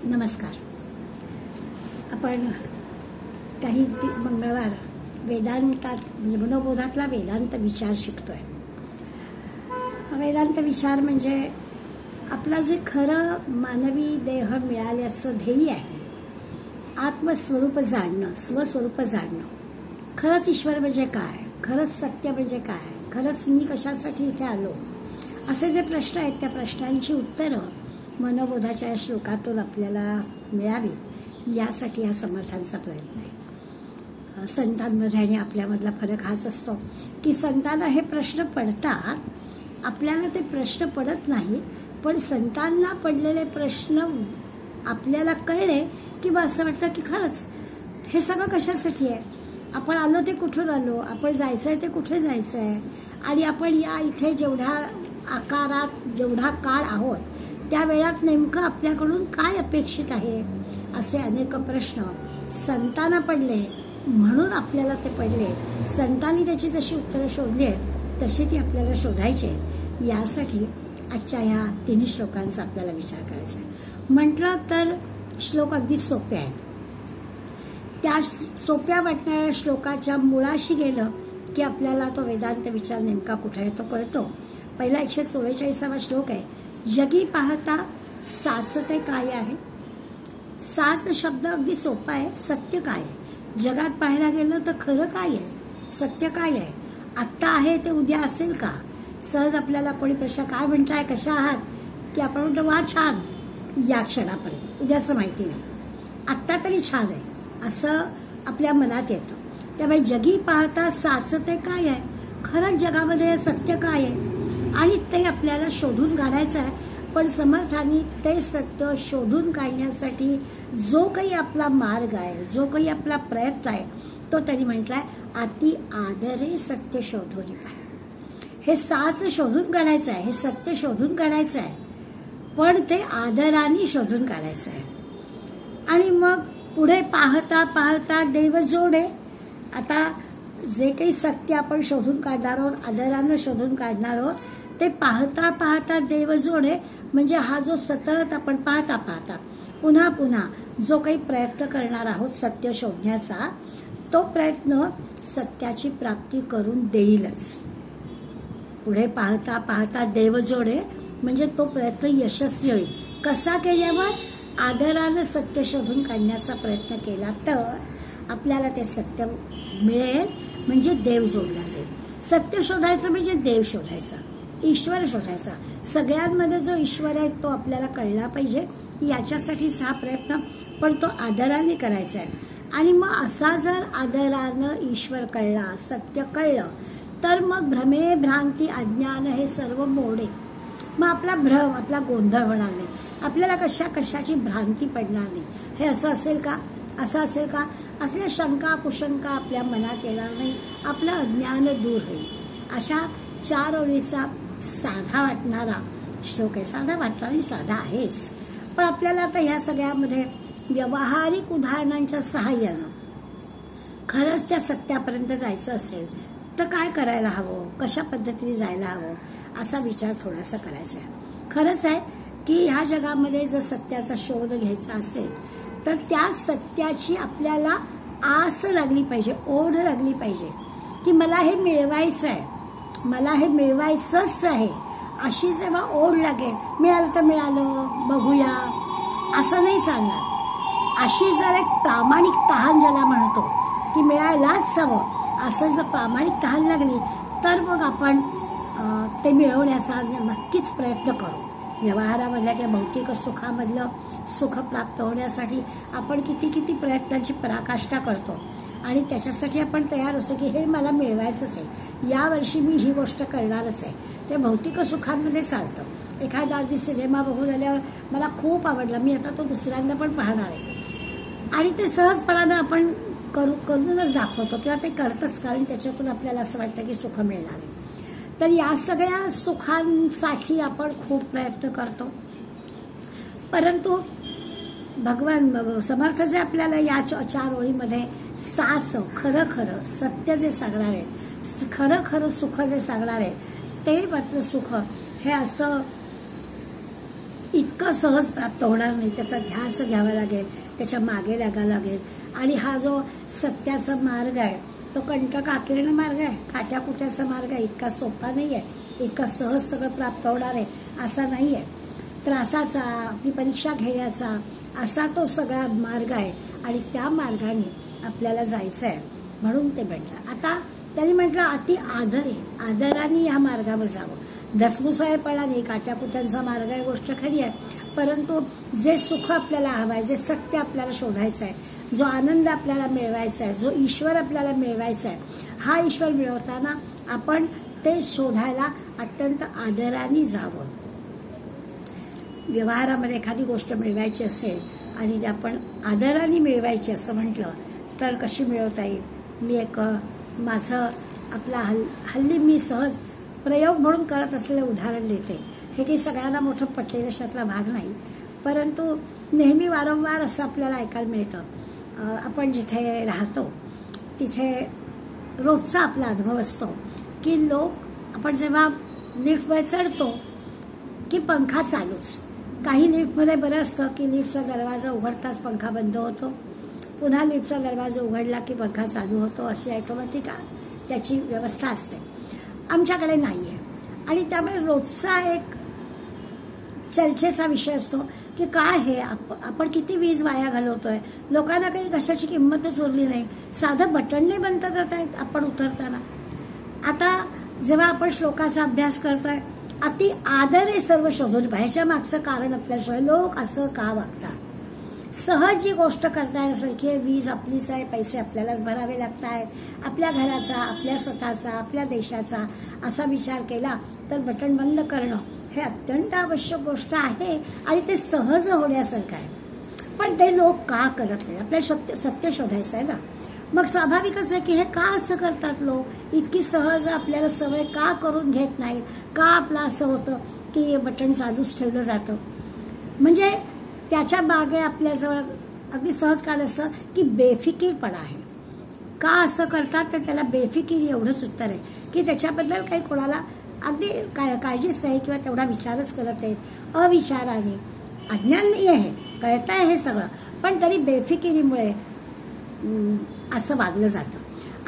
नमस्कार. आपण काही मंगळवार वेदांतात म्हणजे मनोबोधातला वेदांत विचार शिकतोय. वेदांत विचार म्हणजे आपला जे खरं मानवी देह मिळाल्याचं ध्येय आहे, आत्मस्वरूप जाणणं, स्वस्वरूप जाणणं. खरंच ईश्वर म्हणजे काय, खरंच सत्य म्हणजे काय, खरंच मी कशासाठी इथे आलो, असे जे प्रश्न आहेत त्या प्रश्नांची उत्तरं मनोबोधाच्या श्लोकातून आपल्याला मिळावीत यासाठी हा समर्थांचा प्रयत्न आहे. संतांमध्ये आणि आपल्यामधला फरक हाच असतो की संतांना हे प्रश्न पडतात, आपल्याला ते प्रश्न पडत नाहीत, पण संतांना पडलेले प्रश्न आपल्याला कळले की बा असं वाटतं की खरंच हे सगळं कशासाठी आहे, आपण आलो ते कुठून आलो, आपण जायचंय ते कुठे जायचंय, आणि आपण या इथे जेवढ्या आकारात जेवढा काळ आहोत त्या वेळात नेमकं आपल्याकडून काय अपेक्षित आहे, असे अनेक प्रश्न संतांना पडले म्हणून आपल्याला ते पडले. संतांनी त्याची जशी उत्तरं शोधली आहेत तशी ती आपल्याला शोधायची. यासाठी आजच्या या तिन्ही श्लोकांचा आपल्याला विचार करायचा आहे. म्हटलं तर श्लोक अगदी सोपे आहेत. त्या सोप्या वाटणाऱ्या श्लोकाच्या मुळाशी गेलं की आपल्याला तो वेदांत विचार नेमका कुठे आहे तो कळतो. पहिला 144वा श्लोक आहे. जगी पाहता साचते काय आहे. साच शब्द अगदी सोपा आहे. सत्य काय आहे, जगात पाहायला गेलं तर खरं काय आहे, सत्य काय आहे, आत्ता आहे ते उद्या असेल का. सहज आपल्याला कोणी प्रश्न काय म्हणताय, कशा आहात, की आपण म्हणतो वा छान या क्षणापर्यंत, उद्याचं माहिती नाही, आत्ता तरी छान आहे असं आपल्या मनात येतं. त्यामुळे जगी पाहता साचते काय आहे, खरंच जगामध्ये सत्य काय आहे आणि ते आपल्याला शोधून काढायचं आहे. पण समर्थांनी ते सत्य शोधून काढण्यासाठी जो काही आपला मार्ग आहे, जो काही आपला प्रयत्न आहे तो त्यांनी म्हटलाय अति आदरे सत्य शोधून पाय. हे साच शोधून काढायचं आहे, हे सत्य शोधून काढायचं आहे, पण ते आदराने शोधून काढायचं आहे. आणि मग पुढे पाहता पाहता देव जोडे. आता जे काही सत्य आपण शोधून काढणार आहोत, आदरानं शोधून काढणार आहोत, ते पाहता पाहता देव जोडे म्हणजे हा जो सतत आपण पाहता पाहता पुन्हा पुन्हा जो काही प्रयत्न करणार आहोत सत्य शोधण्याचा, तो प्रयत्न सत्याची प्राप्ती करून देईलच. पुढे पाहता पाहता देव जोडे म्हणजे तो प्रयत्न यशस्वी होईल. कसा केल्यावर, आदरानं सत्य शोधून काढण्याचा प्रयत्न केला तर आपल्याला ते सत्य मिळेल, म्हणजे देव जोडला जाईल. सत्य शोधायचं म्हणजे देव शोधायचा, ईश्वर शोधायचा. सगळ्यांमध्ये जो ईश्वर आहे तो आपल्याला कळला पाहिजे, याच्यासाठीच हा प्रयत्न, पण तो आदराने करायचा आहे. आणि मग असा जर आदरानं ईश्वर कळला, सत्य कळलं, तर मग भ्रमे भ्रांती अज्ञान हे सर्व मोडे. मग आपला भ्रम, आपला गोंधळ होणार नाही, आपल्याला कशाची भ्रांती पडणार नाही. हे असं असेल का, असं असेल का, असल्या शंका कुशंका आपल्या मनात येणार नाही, आपलं अज्ञान दूर होईल. अशा 4 ओळीचा साधा वाटणारा श्लोक आहे. साधा वाटणारी साधा आहेच, पण आपल्याला आता ह्या सगळ्यामध्ये व्यावहारिक उदाहरणांच्या सहाय्यानं खरंच त्या सत्यापर्यंत जायचं असेल तर काय करायला हवं, कशा पद्धतीने जायला हवं, असा विचार थोडासा करायचा आहे. खरंच आहे की ह्या जगामध्ये जर सत्याचा शोध घ्यायचा असेल तर त्या सत्याची आपल्याला आस लागली पाहिजे, ओढ लागली पाहिजे की मला हे मिळवायचं आहे, मला हे मिळवायचंच आहे, अशी जेव्हा ओढ लागेल, मिळालं तर मिळालं, बघूया, असं नाही चालणार. अशी जर एक प्रामाणिक तहान ज्याला म्हणतो की मिळायलाच हवं, असं जर प्रामाणिक तहान लागली तर मग आपण ते मिळवण्याचा नक्कीच प्रयत्न करू. व्यवहारामधल्या किंवा भौतिक सुखामधलं सुख प्राप्त होण्यासाठी आपण किती प्रयत्नांची पराकाष्ठा करतो आणि त्याच्यासाठी आपण तयार असतो की हे मला मिळवायचंच आहे, यावर्षी मी ही गोष्ट करणारच आहे. ते भौतिक सुखांमध्ये चालतं. एखादा अगदी सिनेमा बघून आल्यावर मला खूप आवडला, मी आता तो दुसऱ्यांदा पण पाहणार आहे, आणि ते सहजपणानं आपण करूनच दाखवतो किंवा ते करतच, कारण त्याच्यातून आपल्याला असं वाटतं की सुख मिळणार आहे. तर या सगळ्या सुखांसाठी आपण खूप प्रयत्न करतो, परंतु भगवान समर्थ जे आपल्याला या 4 ओळीमध्ये साच, खरं खरं सत्य जे सांगणार आहे, खरं खरं सुख जे सांगणार आहे, ते मात्र सुख हे असं इतकं सहज प्राप्त होणार नाही. त्याचा ध्यास घ्यावा लागेल, त्याच्या मागे लागावं लागेल. आणि हा जो सत्याचा मार्ग आहे तो कंटकाकीर्ण मार्ग आहे, काट्याकुट्याचा मार्ग आहे. इतका सोपा नाही आहे, इतका सहज सगळं प्राप्त होणार आहे असा नाही आहे. त्रासाचा, आपली परीक्षा घेण्याचा असा तो सगळा मार्ग आहे आणि त्या मार्गाने आपल्याला जायचं आहे. म्हणून ते म्हटलं. आता त्यांनी म्हटलं अति आदर आहे, आदराने ह्या मार्गावर जावं. धसमुसळेपणाने काट्याकुट्यांचा मार्ग आहे, गोष्ट खरी आहे. परंतु जे सुख आपल्याला हवं आहे, जे सत्य आपल्याला शोधायचं आहे, जो आनंद आपल्याला मिळवायचा आहे, जो ईश्वर आपल्याला मिळवायचा आहे, हा ईश्वर मिळवताना आपण ते शोधायला अत्यंत आदराने जावं. व्यवहारामध्ये एखादी गोष्ट मिळवायची असेल आणि आपण आदराने मिळवायची असं म्हटलं तर कशी मिळवता येईल. मी एक माझं आपला हल्ली मी सहज प्रयोग म्हणून करत असलेलं उदाहरण देते. हे काही सगळ्यांना मोठं पटलेलं अशातला भाग नाही, परंतु नेहमी वारंवार असं आपल्याला ऐकायला मिळतं. आपण जिथे राहतो तिथे रोजचा आपला अनुभव असतो की लोक आपण जेव्हा लिफ्टमध्ये चढतो की पंखा चालूच. काही लिफ्टमध्ये बरं असतं की लिफ्टचा दरवाजा उघडताच पंखा बंद होतो, पुन्हा लिफ्टचा दरवाजा उघडला की पंखा चालू होतो, अशी ऑटोमॅटिक त्याची व्यवस्था असते. आमच्याकडे नाही आहे आणि त्यामुळे रोजचा एक चर्चेचा विषय असतो की काय हे आपण किती वीज वाया घालवतोय. लोकांना काही कशाची किंमतच उरली नाही. साधं बटन नाही बंद करतायत आपण उतरताना. आता जेव्हा आपण श्लोकाचा अभ्यास करतोय अति आदरे सर्व शोधून पाहायच्या मागचं कारण आपल्याशिवाय लोक असं का वागतात. सहज जी गोष्ट करतायसारखी वीज आपलीच आहे, पैसे आपल्यालाच भरावे लागत आहेत. आपल्या घराचा, आपल्या स्वतःचा, आपल्या देशाचा असा विचार केला तर बटन बंद करणं हे अत्यंत आवश्यक गोष्ट आहे आणि ते सहज होण्यासारखं आहे. पण ते लोक का करत नाही. आपल्याला सत्य शोधायचं आहे ना. मग स्वाभाविकच आहे की हे का असं करतात लोक. इतकी सहज आपल्याला सवय का करून घेत नाहीत. का आपलं असं होतं की बटन चालूच ठेवलं जातं. म्हणजे त्याच्या मागे आपल्याजवळ अगदी सहज कारण असतं की बेफिकीरपणा आहे. का असं करतात तर त्याला बेफिकीर एवढंच उत्तर आहे की त्याच्याबद्दल काही कोणाला अगदी काळजीच नाही किंवा तेवढा विचारच करत नाहीत. अविचाराने, अज्ञान नाही आहे, कळतंय हे सगळं, पण तरी बेफिकिरीमुळे असं वागलं जातं.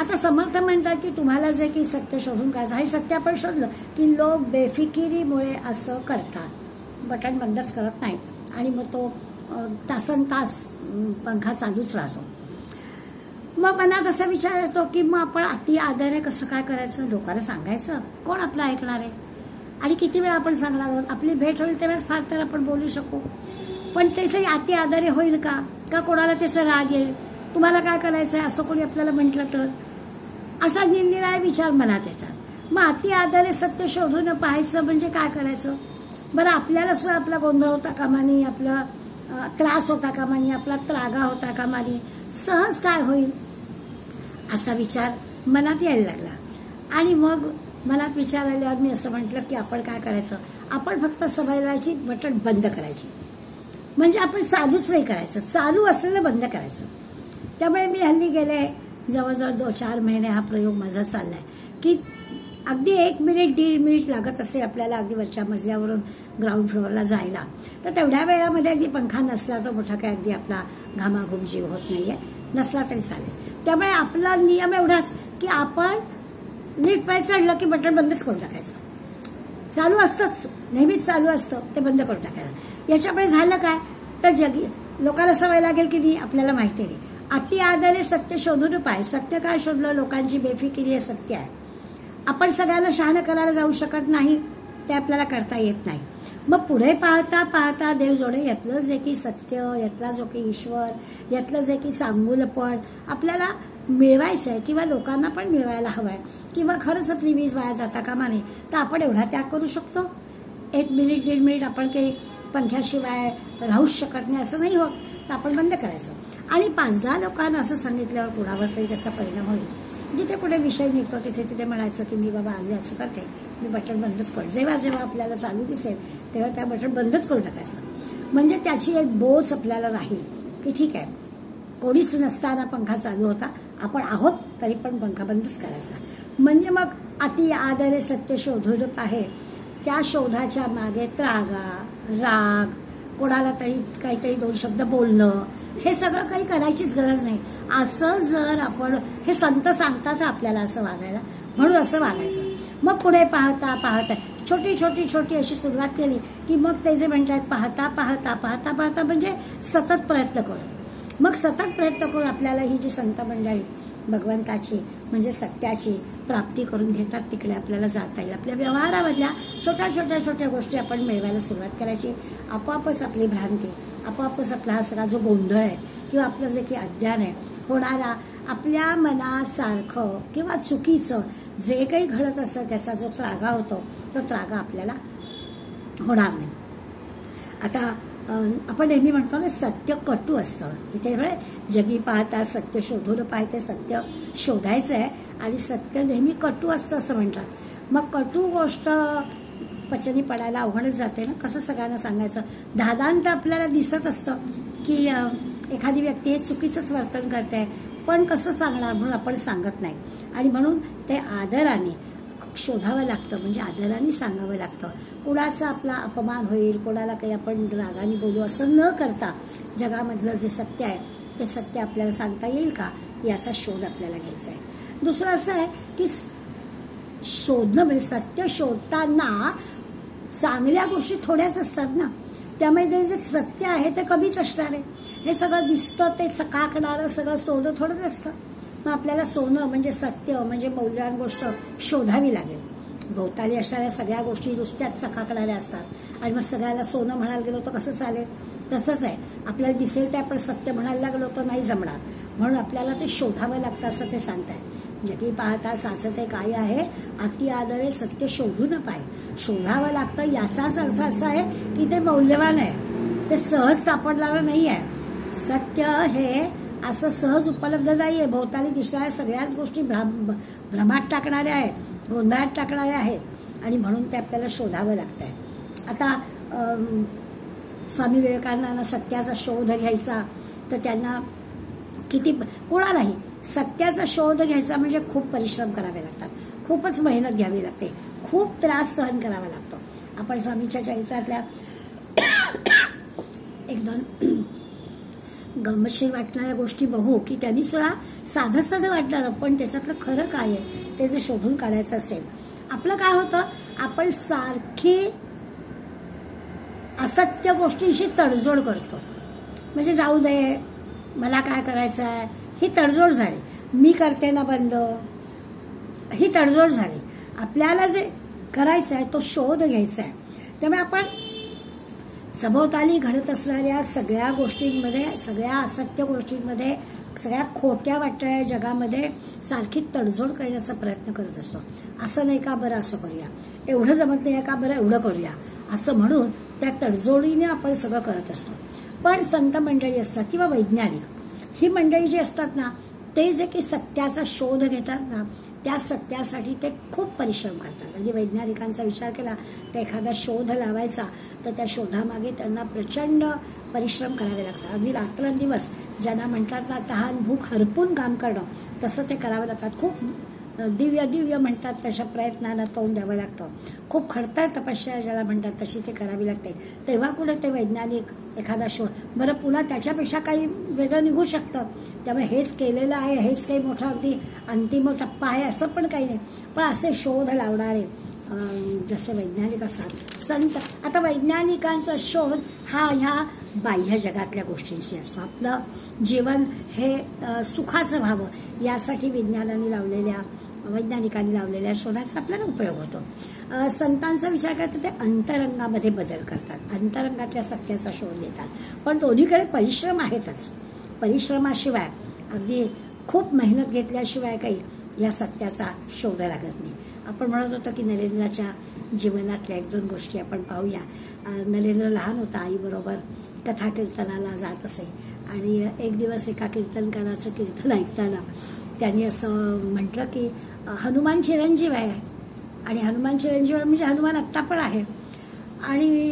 आता समर्थ म्हणतात की तुम्हाला जे की सत्य शोधून काढायचं, हे सत्य आपण शोधलं की लोक बेफिकिरीमुळे असं करतात, बटन बंदच करत नाहीत आणि मग तो तासन तास पंखा चालूच राहतो. मग मनात असा विचार येतो की मग आपण अति आदर आहे कसं काय करायचं. लोकांना सांगायचं, कोण आपलं ऐकणार आहे आणि किती वेळा आपण सांगणार आहोत. आपली भेट होईल तेव्हाच फार तर आपण बोलू शकू, पण त्याचे अति आदर होईल का कोणाला त्याचा राग येईल. तुम्हाला काय करायचंय असं कोणी आपल्याला म्हटलं तर असा निरनिराळे विचार मनात येतात. मग अति आदर सत्य शोधून पाहायचं म्हणजे काय करायचं. बरं, आपल्याला सुद्धा आपला गोंधळ होता कामा नये, आपला त्रास होता कामा नये, आपला त्रागा होता कामा नये. सहज काय होईल असा विचार मनात यायला लागला आणि मग मनात विचार आल्यावर मी असं म्हटलं की आपण काय करायचं. आपण फक्त सवय लावायची, बटन बंद करायची. म्हणजे आपण चालूच नाही करायचं, चालू असलेलं बंद करायचं. त्यामुळे मी हल्ली गेले जवळजवळ 2-4 महिने हा प्रयोग माझा चाललाय की अगदी 1 मिनिट 1.5 मिनिट लागत असेल आपल्याला अगदी वरच्या मजल्यावरून ग्राउंड फ्लोअरला जायला, तर तेवढ्या वेळामध्ये अगदी पंखा नसला तर मोठा काय अगदी आपला घामाघूम जीव होत नाहीये, नसला तरी चालेल. त्यामुळे आपला नियम एवढाच की आपण नीट पाय चढलं की बटन बंदच करून टाकायचं. चालू असतंच, नेहमीच चालू असतं, ते बंद करून टाकायचं. याच्यामुळे झालं काय तर लोकांना सवय लागेल की नाही आपल्याला माहिती नाही. अति आदरे सत्य शोधून पाय. सत्य काय शोधलं. लोकांची बेफिकिरी हे सत्य आहे. आपण सगळ्यांना शहाणं करायला जाऊ शकत नाही, ते आपल्याला करता येत नाही. मग पुढे पाहता पाहता देव जोडे यातलं जे की सत्य, यातला जो की ईश्वर, यातलं जे की चांगुलपण आपल्याला मिळवायचं आहे किंवा लोकांना पण मिळवायला हवंय किंवा खरंच आपली वीज वाया जाता कामा नये, तर आपण एवढा त्याग करू शकतो. 1 मिनिट 1.5 मिनिट आपण काही पंख्याशिवाय राहूच शकत नाही असं नाही होत, तर आपण बंद करायचं. आणि 5-10 लोकांना असं सांगितल्यावर कुणावर तरी त्याचा परिणाम होईल. जिथे कुठे विषय निघतो तिथे तिथे म्हणायचं की मी बाबा आले असं करते, मी बटन बंदच करतो. जेव्हा जेव्हा आपल्याला चालू दिसेल तेव्हा त्या बटन बंदच करून टाकायचं. म्हणजे त्याची एक बोच आपल्याला राहील की ठीक आहे, कोणीच नसताना पंखा चालू होता, आपण आहोत तरी पण पंखा बंदच करायचा. म्हणजे मग अति आदरे सत्य शोधून पाहे, त्या शोधाच्या मागे त्रागा, राग, कोणाला तरी काहीतरी दोन शब्द बोलणं, हे सगळं काही करायचीच गरज नाही. असं जर आपण, हे संत सांगतात आपल्याला असं वागायला, म्हणून असं वागायचं. मग पुढे पाहता पाहता छोटी छोटी छोटी अशी सुरुवात केली की मग ते जे म्हणतात पाहता पाहता पाहता पाहता म्हणजे सतत प्रयत्न करून, मग सतत प्रयत्न करून आपल्याला ही जी संत मंडळी भगवंताची म्हणजे सत्याची प्राप्ती करून घेतात, तिकडे आपल्याला जाता येईल. आपल्या व्यवहारामधल्या छोट्या छोट्या छोट्या गोष्टी आपण मिळवायला सुरुवात करायची. आपोआपच आपली भ्रांती, आपोआपच आपला हा सगळा जो गोंधळ आहे किंवा आपलं जे काही अज्ञान आहे होणारा, आपल्या मनासारखं किंवा चुकीचं जे काही घडत असतं त्याचा जो त्रागा होतो तो त्रागा आपल्याला होणार नाही. आता आपण नेहमी म्हणतो ना, सत्य कटू असतं. इथे जगी पाहता सत्य शोधून पाहते, सत्य शोधायचं आहे आणि सत्य नेहमी कटू असतं असं म्हणतात. मग कटू गोष्ट पचनी पडायला अवघडच जाते ना. कसं सगळ्यांना सांगायचं? दादांत आपल्याला दिसत असतं की एखादी व्यक्ती हे चुकीचंच वर्तन करते, पण कसं सांगणार म्हणून आपण सांगत नाही. आणि म्हणून ते आदराने शोधावं लागतं, म्हणजे आदराने सांगावं लागतं. कुणाचा आपला अपमान होईल, कोणाला काही आपण रागाने बोलू असं न करता जगामधलं जे सत्य आहे ते सत्य आपल्याला सांगता येईल का याचा शोध आपल्याला घ्यायचा आहे. दुसरं असं आहे की शोधणं म्हणजे सत्य शोधताना चांगल्या गोष्टी थोड्याच असतात ना, त्यामुळे ते जे सत्य आहे ते कमीच असणार आहे. हे सगळं दिसतं ते चकाकणारं सगळं सोनं थोडंच असतं. मग आपल्याला सोनं म्हणजे सत्य म्हणजे मौल्यवान गोष्ट शोधावी लागेल. भोवताली असणाऱ्या सगळ्या गोष्टी नुसत्याच चकाकणाऱ्या असतात आणि मग सगळ्याला सोनं म्हणायला गेलो तर कसं चालेल? तसंच आहे, आपल्याला दिसेल ते आपण सत्य म्हणायला लागलो तर नाही जमणार. म्हणून आपल्याला ते शोधावं लागतं असं ते सांगताय. जगी पाहता साचते काय आहे, अति आदरे सत्य शोधू न पाय. शोधावं लागतं याचाच अर्थ असा आहे की ते मौल्यवान आहे, ते सहज सापडणारं नाही आहे. सत्य हे असं सहज उपलब्ध नाहीये. भोवताली दिसणाऱ्या सगळ्याच गोष्टी भ्रमात टाकणाऱ्या आहेत, गोंधळात टाकणाऱ्या आहेत आणि म्हणून ते आपल्याला शोधावं लागतंय. आता स्वामी विवेकानंदांना सत्याचा शोध घ्यायचा तर त्यांना किती, कोणालाही सत्याचा शोध घ्यायचा म्हणजे खूप परिश्रम करावे लागतात, खूपच मेहनत घ्यावी लागते, खूप त्रास सहन करावा लागतो. आपण स्वामीच्या चरित्रातल्या एक दोन गमतशीर वाटणाऱ्या गोष्टी बघू की त्यांनी सुद्धा साधं साधं वाटणारं, पण त्याच्यातलं खरं काय आहे ते जे शोधून काढायचं असेल. आपलं काय होतं, आपण सारखी असत्य गोष्टींशी तडजोड करतो. म्हणजे जाऊ दे, मला काय करायचं आहे, ही तडजोड झाली. मी करते ना बंद, ही तडजोड झाली. आपल्याला जे करायचं आहे तो शोध घ्यायचा आहे. त्यामुळे आपण सभोवताली घडत असणाऱ्या सगळ्या गोष्टींमध्ये, सगळ्या असत्य गोष्टींमध्ये, सगळ्या खोट्या वाटणाऱ्या जगामध्ये सारखी तडजोड करण्याचा प्रयत्न करत असतो. असं नाही का, बरं असं करूया, एवढं जमत नाही का, बरं एवढं करूया, असं म्हणून त्या तडजोडीने आपण सगळं करत असतो. पण संत मंडळी असतात किंवा वैज्ञानिक, ही मंडळी जी असतात ना, ते जे की सत्याचा शोध घेतात ना, त्या सत्यासाठी ते खूप परिश्रम करतात. आणि वैज्ञानिकांचा विचार केला तर एखादा शोध लावायचा तर त्या शोधामागे त्यांना प्रचंड परिश्रम करावे लागतात. अगदी रात्रंदिवस ज्यांना म्हणतात ना, तहान भूक हरपून काम करणं, तसं ते करावं लागतात. खूप दिव्य दिव्य म्हणतात तशा प्रयत्नाला तोंड द्यावं लागतं. खूप खडतर तपश्चर्या ज्याला म्हणतात तशी ते करावी लागते. तेव्हा कुठे ते वैज्ञानिक एखादा शोध, बरं पुन्हा त्याच्यापेक्षा काही वेगळं निघू शकतं. त्यामुळे हेच केलेलं आहे, हेच काही मोठा अगदी अंतिम टप्पा आहे असं पण काही नाही. पण असे शोध लावणारे जसे वैज्ञानिक असतात संत. आता वैज्ञानिकांचा शोध हा ह्या बाह्य जगातल्या गोष्टींशी असतो. आपलं जीवन हे सुखाचं व्हावं यासाठी वैज्ञानिकांनी लावलेल्या शोधाचा आपल्याला उपयोग होतो. संतांचा विचार करतो ते अंतरंगामध्ये बदल करतात, अंतरंगातल्या सत्याचा शोध घेतात. पण दोन्हीकडे परिश्रम आहेतच. परिश्रमाशिवाय, अगदी खूप मेहनत घेतल्याशिवाय काही या सत्याचा शोध लागत नाही. आपण म्हणत होतो की नरेंद्राच्या जीवनातल्या एक दोन गोष्टी आपण पाहूया. नरेंद्र लहान होता, आईबरोबर कथा कीर्तनाला जात असे आणि एक दिवस एका कीर्तनकाराचं कीर्तन ऐकताना त्यांनी असं म्हटलं की हनुमान चिरंजीव आहे आणि हनुमान चिरंजीव म्हणजे हनुमान आत्ता पण आहे. आणि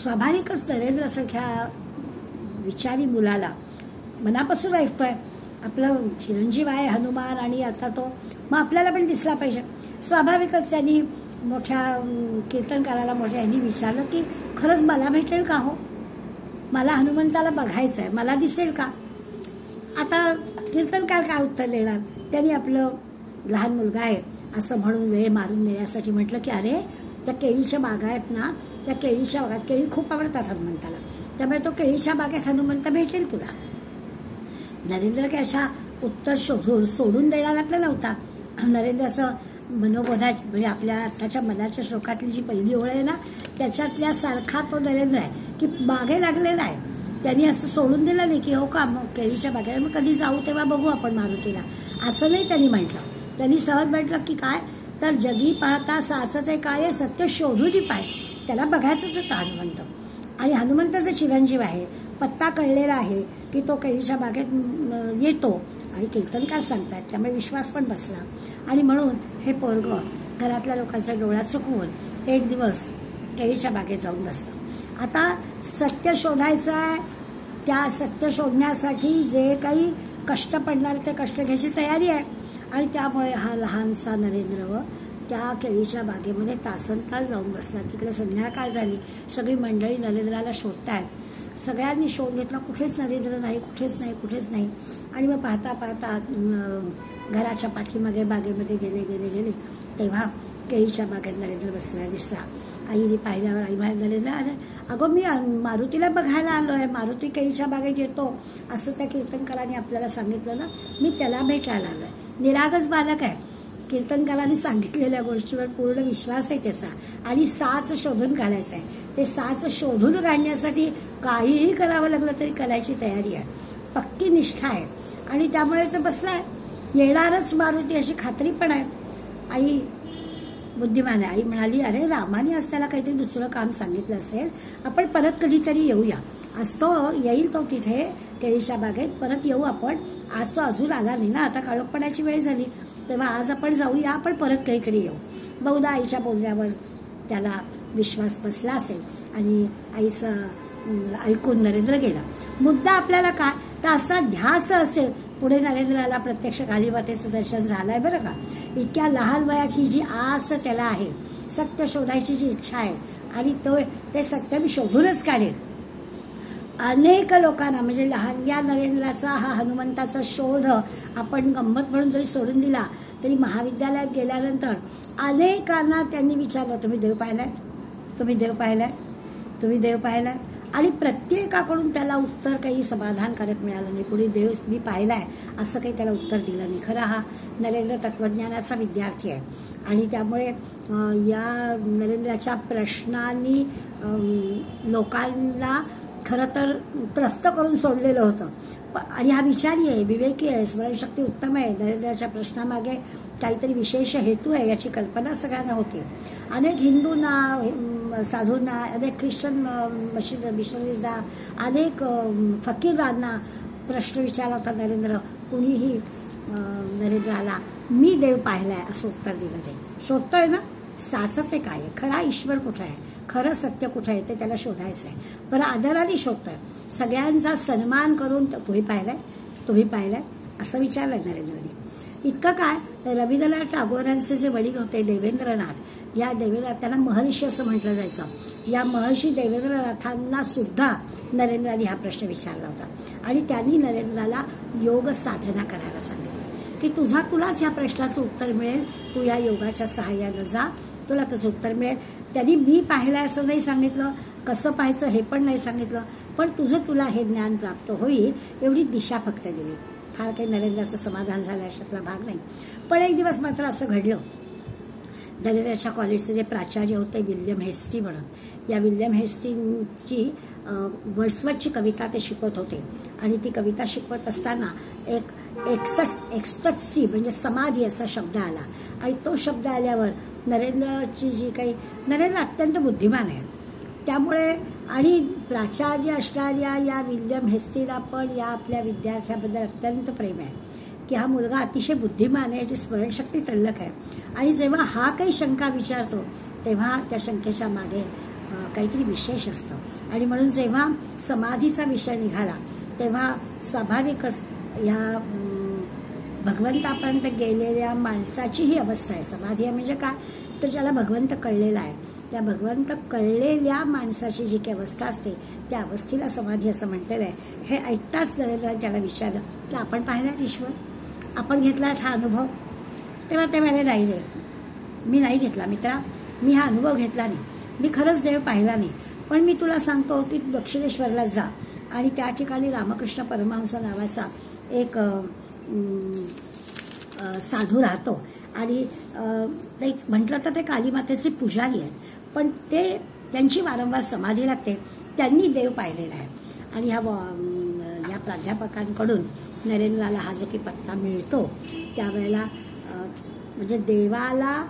स्वाभाविकच नरेंद्रसारख्या विचारी मुलाला मनापासून ऐकतोय, आपलं चिरंजीव आहे हनुमान आणि आता तो, मग आपल्याला पण दिसला पाहिजे. स्वाभाविकच त्यांनी मोठ्या कीर्तनकाराला मोठ्या यांनी विचारलं की खरंच मला भेटेल का हो, मला हनुमंताला बघायचं आहे, मला दिसेल का. आता कीर्तनकार काय उत्तर देणार. त्यांनी आपलं लहान मुलगा आहे असं म्हणून वेळ मारून नेण्यासाठी म्हटलं की अरे त्या केळीच्या बागा आहेत ना, त्या केळीच्या बागात केळी खूप आवडतात हनुमंताला, त्यामुळे तो केळीच्या बागेत हनुमंत भेटेल तुला. नरेंद्र काय अशा उत्तर सोडून देणाऱ्यातला नव्हता. नरेंद्राचं मनोबोधाची म्हणजे आपल्या आत्ताच्या मनाच्या श्लोकातली जी पहिली ओळ आहे ना, त्याच्यातल्या सारखा तो नरेंद्र आहे की मागे लागलेला आहे. त्यांनी असं सोडून दिलं नाही की हो का मग केळीच्या बागेला मग कधी जाऊ तेव्हा बघू आपण मारुतीला, असं नाही त्यांनी म्हटलं. त्यांनी सहज म्हटलं की काय तर जगी पाहता साचते काय सत्य शोधूची पाय. त्याला बघायचंच होतं हनुमंत. आणि हनुमंताचा चिरंजीव आहे, पत्ता कळलेला आहे की तो केळीच्या बागेत येतो आणि कीर्तनकार सांगतायत, त्यामुळे विश्वास पण बसला. आणि म्हणून हे पोरगं घरातल्या लोकांचा डोळा चुकवून एक दिवस केळीच्या बागेत जाऊन बसतं. आता सत्य शोधायचं आहे, त्या सत्य शोधण्यासाठी जे काही कष्ट पडणार ते कष्ट घ्यायची तयारी आहे. आणि त्यामुळे हा लहानसा नरेंद्र त्या केळीच्या बागेमध्ये तासनतास जाऊन बसला. तिकडे संध्याकाळ झाली, सगळी मंडळी नरेंद्राला शोधतायत. सगळ्यांनी शोध घेतला, कुठेच नरेंद्र नाही, कुठेच नाही, कुठेच नाही. आणि मग पाहता पाहता घराच्या पाठीमागे बागेमध्ये गेले तेव्हा केळीच्या बागेत नरेंद्र बसलेला दिसला. आईने पाहिल्यावर आई म्हणाली नरेंद्र अरे अगं मी मारुतीला बघायला आलोय, मारुती केळीच्या बागेत येतो असं त्या कीर्तनकाराने आपल्याला सांगितलं ना, मी त्याला भेटायला आलोय. निरागस बालक आहे, कीर्तनकारांनी सांगितलेल्या गोष्टीवर पूर्ण विश्वास आहे त्याचा आणि साच शोधून काढायचा आहे. ते साच शोधून काढण्यासाठी काहीही करावं लागलं तरी करायची तयारी आहे, पक्की निष्ठा आहे. आणि त्यामुळे तो बसलाय, येणारच मारुती अशी खात्री पण आहे. आई बुद्धिमान आहे. आई म्हणाली अरे रामाने आज त्याला काहीतरी दुसरं काम सांगितलं असेल, आपण परत कधीतरी येऊया. आज तो येईल, तो तिथे केळीच्या बागेत परत येऊ आपण. आज तो अजून आला नाही ना, आता काळोखपणाची वेळ झाली, तेव्हा आज आपण जाऊया, आपण परत काहीतरी येऊ. बहुधा आईच्या बोलण्यावर त्याला विश्वास बसला असेल आणि आईचं ऐकून नरेंद्र गेला. मुद्दा आपल्याला काय तर असा ध्यास असेल. पुढे नरेंद्राला प्रत्यक्ष कालीमातेचं दर्शन झालंय बरं का. इतक्या लहान वयात ही जी आस त्याला आहे, सत्य शोधायची जी इच्छा आहे आणि ते सत्य मी शोधूनच काढेल. अनेक लोकांना म्हणजे लहान या नरेंद्राचा हा हनुमंताचा शोध आपण गंमत म्हणून जरी सोडून दिला तरी महाविद्यालयात गेल्यानंतर अनेकांना त्यांनी विचारलं तुम्ही देव पाहिलाय, तुम्ही देव पाहिलाय, तुम्ही देव पाहिलाय. आणि प्रत्येकाकडून त्याला उत्तर काही समाधानकारक मिळालं नाही. कुणी देव मी पाहिलाय असं काही त्याला उत्तर दिलं नाही. खरा हा नरेंद्र तत्वज्ञानाचा विद्यार्थी आहे आणि त्यामुळे या नरेंद्राच्या प्रश्नांनी लोकांना खरं तर त्रस्त करून सोडलेलं होतं. आणि हा विचारी आहे, विवेकी आहे, स्मरणशक्ती उत्तम आहे. नरेंद्राच्या प्रश्नामागे काहीतरी विशेष हेतू आहे याची कल्पना सगळ्यांना होती. अनेक हिंदूंना, साधूंना, अनेक ख्रिश्चन मिशनरीजना, अनेक फकीरांना प्रश्न विचारला होता नरेंद्र. कुणीही नरेंद्राला मी देव पाहिलाय असं उत्तर दिलं नाही. शोधतोय ना, साचते काय आहे, खरा ईश्वर कुठे आहे, खरं सत्य कुठे आहे ते त्याला शोधायचं आहे. पण आदराने शोधतोय, सगळ्यांचा सन्मान करून तुम्ही पाहिलाय, तुम्ही पाहिलाय असं विचारलं नरेंद्रने. इतकं काय, रवींद्रनाथ टागोरांचे जे वडील होते देवेंद्रनाथ, या देवेंद्रनाथ त्यांना महर्षी असं म्हटलं जायचं. या महर्षी देवेंद्रनाथांना सुद्धा नरेंद्राने हा प्रश्न विचारला होता आणि त्यांनी नरेंद्राला योग साधना करायला सांगितलं की तुलाच या प्रश्नाचं उत्तर मिळेल, तू या योगाच्या सहाय्यानं जा, तुला त्याचं उत्तर मिळेल. त्यांनी मी पाहिलंय असं नाही सांगितलं, कसं पाहायचं हे पण नाही सांगितलं, पण तुला हे ज्ञान प्राप्त होईल एवढी दिशा फक्त दिली. फार काही नरेंद्राचं समाधान झालं अशातला भाग नाही. पण एक दिवस मात्र असं घडलं, नरेंद्राच्या कॉलेजचे जे प्राचार्य होते विल्यम हेस्टी म्हणून, या विल्यम हेस्टीची वर्ड्सवर्थची कविता ते शिकवत होते आणि ती कविता शिकवत असताना एक एक्स्टसी म्हणजे समाधी असा शब्द आला आणि तो शब्द आल्यावर नरेंद्राची जी काही, नरेंद्र अत्यंत बुद्धिमान आहे त्यामुळे, आणि प्राचार्य असणाऱ्या या विल्यम हेस्टीला पण या आपल्या विद्यार्थ्याबद्दल अत्यंत प्रेम आहे की हा मुलगा अतिशय बुद्धिमान आहे, याची स्मरणशक्ती तल्लख आहे. आणि जेव्हा हा काही शंका विचारतो तेव्हा त्या शंकेच्या मागे काहीतरी विशेष असतं. आणि म्हणून जेव्हा समाधीचा विषय निघाला तेव्हा स्वाभाविकच या भगवंतापर्यंत गेलेल्या माणसाची ही अवस्था आहे. समाधी म्हणजे काय तर ज्याला भगवंत कळलेला आहे, त्या भगवंत कळलेल्या माणसाची जी काही अवस्था असते त्या अवस्थेला समाधी असं म्हटलेलं आहे. हे ऐकताच नरेंद्राने त्याला विचारलं की आपण पाहिलात ईश्वर, आपण घेतलात हा अनुभव? तेव्हा ते म्हणाले नाही रे, मी नाही घेतला मित्रा, मी हा अनुभव घेतला नाही, मी खरंच देव पाहिला नाही. पण मी तुला सांगतो की दक्षिणेश्वरला जा आणि त्या ठिकाणी रामकृष्ण परमहंस नावाचा एक साधू राहतो आणि म्हटलं तर ते कालीमातेचे पुजारी आहेत, पण ते त्यांची वारंवार समाधी लागते, त्यांनी देव पाहिलेला आहे. आणि या प्राध्यापकांकडून नरेंद्राला हा जो की पत्ता मिळतो त्यावेळेला म्हणजे देवाला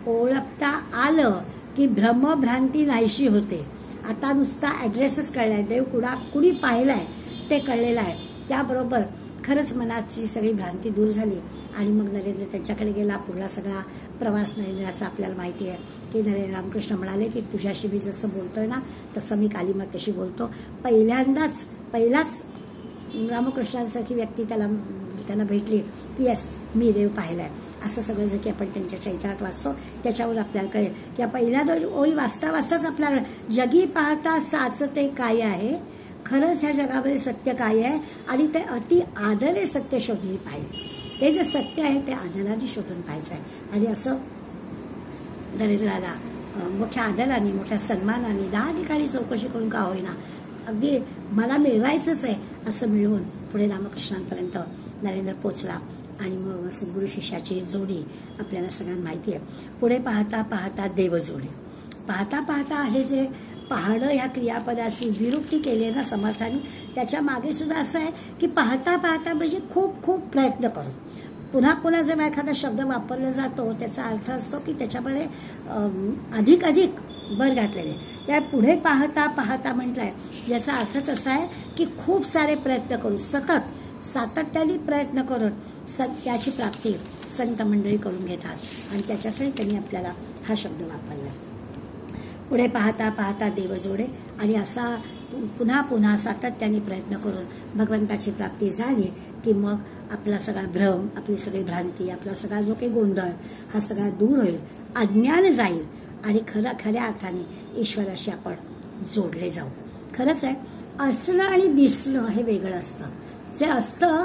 ओळखता आलं की भ्रमभ्रांती नाहीशी होते. आता नुसता ॲड्रेसच कळलाय, देव कुणी पाहिलाय ते कळलेलं आहे. त्याबरोबर खरंच मनाची सगळी भ्रांती दूर झाली आणि मग नरेंद्र त्यांच्याकडे गेला. पुढला सगळा प्रवास नरेंद्राचा आपल्याला माहिती आहे की रामकृष्ण म्हणाले की तुझ्याशी मी जसं बोलतोय ना तसं मी कालीमातेशी बोलतो. पहिलाच रामकृष्णांसारखी व्यक्ती त्यांना भेटली की यस, मी देव पाहिलाय. असं सगळं जे की आपण त्यांच्या चैत्रात वाचतो त्याच्यावर आपल्याला कळेल की या पहिल्या ओळी वाचताच आपल्याला जगी पाहता साचते काय आहे, खरंच ह्या जगामध्ये सत्य काय आहे आणि ते अति आदरे सत्य शोधली पाहिजे. ते जे सत्य आहे ते आदराने शोधून पाहायचं आहे. आणि असं नरेंद्राला मोठ्या आदराने मोठ्या सन्मानाने 10 ठिकाणी चौकशी करून का होईना अगदी मला मिळवायचंच आहे असं मिळवून पुढे रामकृष्णांपर्यंत नरेंद्र पोचला. आणि मग सद्गुरू शिष्याची जोडी आपल्याला सगळ्यांना माहिती आहे. पुढे पाहता पाहता देवजोडी, पाहता पाहता आहे जे पाहणं ह्या क्रियापदाची विरुक्ती केली आहे ना समर्थाने, त्याच्या मागे सुद्धा असं आहे की पाहता पाहता म्हणजे खूप खूप प्रयत्न करून पुन्हा पुन्हा जेव्हा एखादा शब्द वापरला जातो त्याचा अर्थ असतो की त्याच्यामध्ये अधिक भर घातलेले. त्या पुढे पाहता पाहता म्हटलंय याचा अर्थच असा आहे की खूप सारे प्रयत्न करून सातत्याने प्रयत्न करून सत्याची प्राप्ती संत मंडळी करून घेतात आणि त्याच्यासाठी त्यांनी आपल्याला हा शब्द वापरला. पुढे पाहता पाहता देवजोडे आणि असा पुन्हा पुन्हा सातत्याने प्रयत्न करून भगवंताची प्राप्ती झाली की मग आपला सगळा भ्रम, आपली सगळी भ्रांती, आपला सगळा जो काही गोंधळ हा सगळा दूर होईल, अज्ञान जाईल आणि खऱ्या अर्थाने ईश्वराशी आपण जोडले जाऊ. खरंच आहे, असणं आणि दिसणं हे वेगळं असतं. जे असतं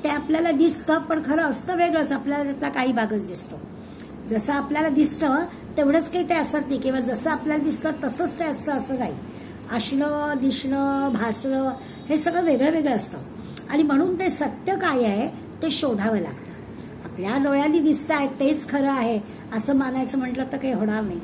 ते आपल्याला दिसतं पण खरं असतं वेगळंच, आपल्याला त्यातला काही भागच दिसतो. जसं आपल्याला दिसतं तेवढंच काही ते असत नाही किंवा जसं आपल्याला दिसतं तसंच ते असतं असं नाही. असणं, दिसणं, भासणं हे सगळं वेगळं वेगळं असतं आणि म्हणून ते सत्य काय आहे ते शोधावं लागतं. आपल्या डोळ्यांनी दिसत आहे तेच खरं आहे असं मानायचं म्हटलं तर काही होणार नाही,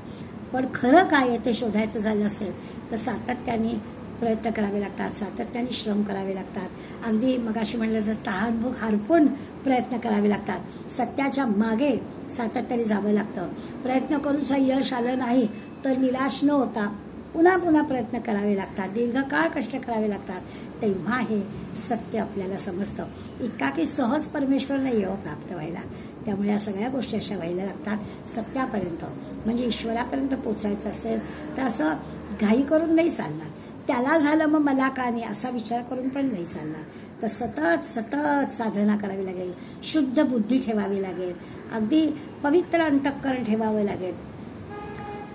पण खरं काय आहे ते शोधायचं झालं असेल तर सातत्याने प्रयत्न करावे लागतात, सातत्याने श्रम करावे लागतात. अगदी मगाशी म्हणलं तर तहानभूक हरपून प्रयत्न करावे लागतात. सत्याच्या मागे सातत्याने जावं लागतं. प्रयत्न करून यश आलं नाही तर निराश न होता पुन्हा पुन्हा प्रयत्न करावे लागतात, दीर्घकाळ कष्ट करावे लागतात. तेव्हा हे सत्य आपल्याला समजतं. इतका की सहज परमेश्वर नाही हो प्राप्त व्हायला. त्यामुळे या सगळ्या गोष्टी अशा व्हायला लागतात सत्यापर्यंत. म्हणजे ईश्वरापर्यंत पोचायचं असेल तर असं घाई करून नाही चालणार. त्याला झालं मग मला का नाही असा विचार करून पण नाही चालणार. तर सतत साधना करावी लागेल, शुद्ध बुद्धी ठेवावी लागेल, अगदी पवित्र अंतःकरण ठेवावं लागेल,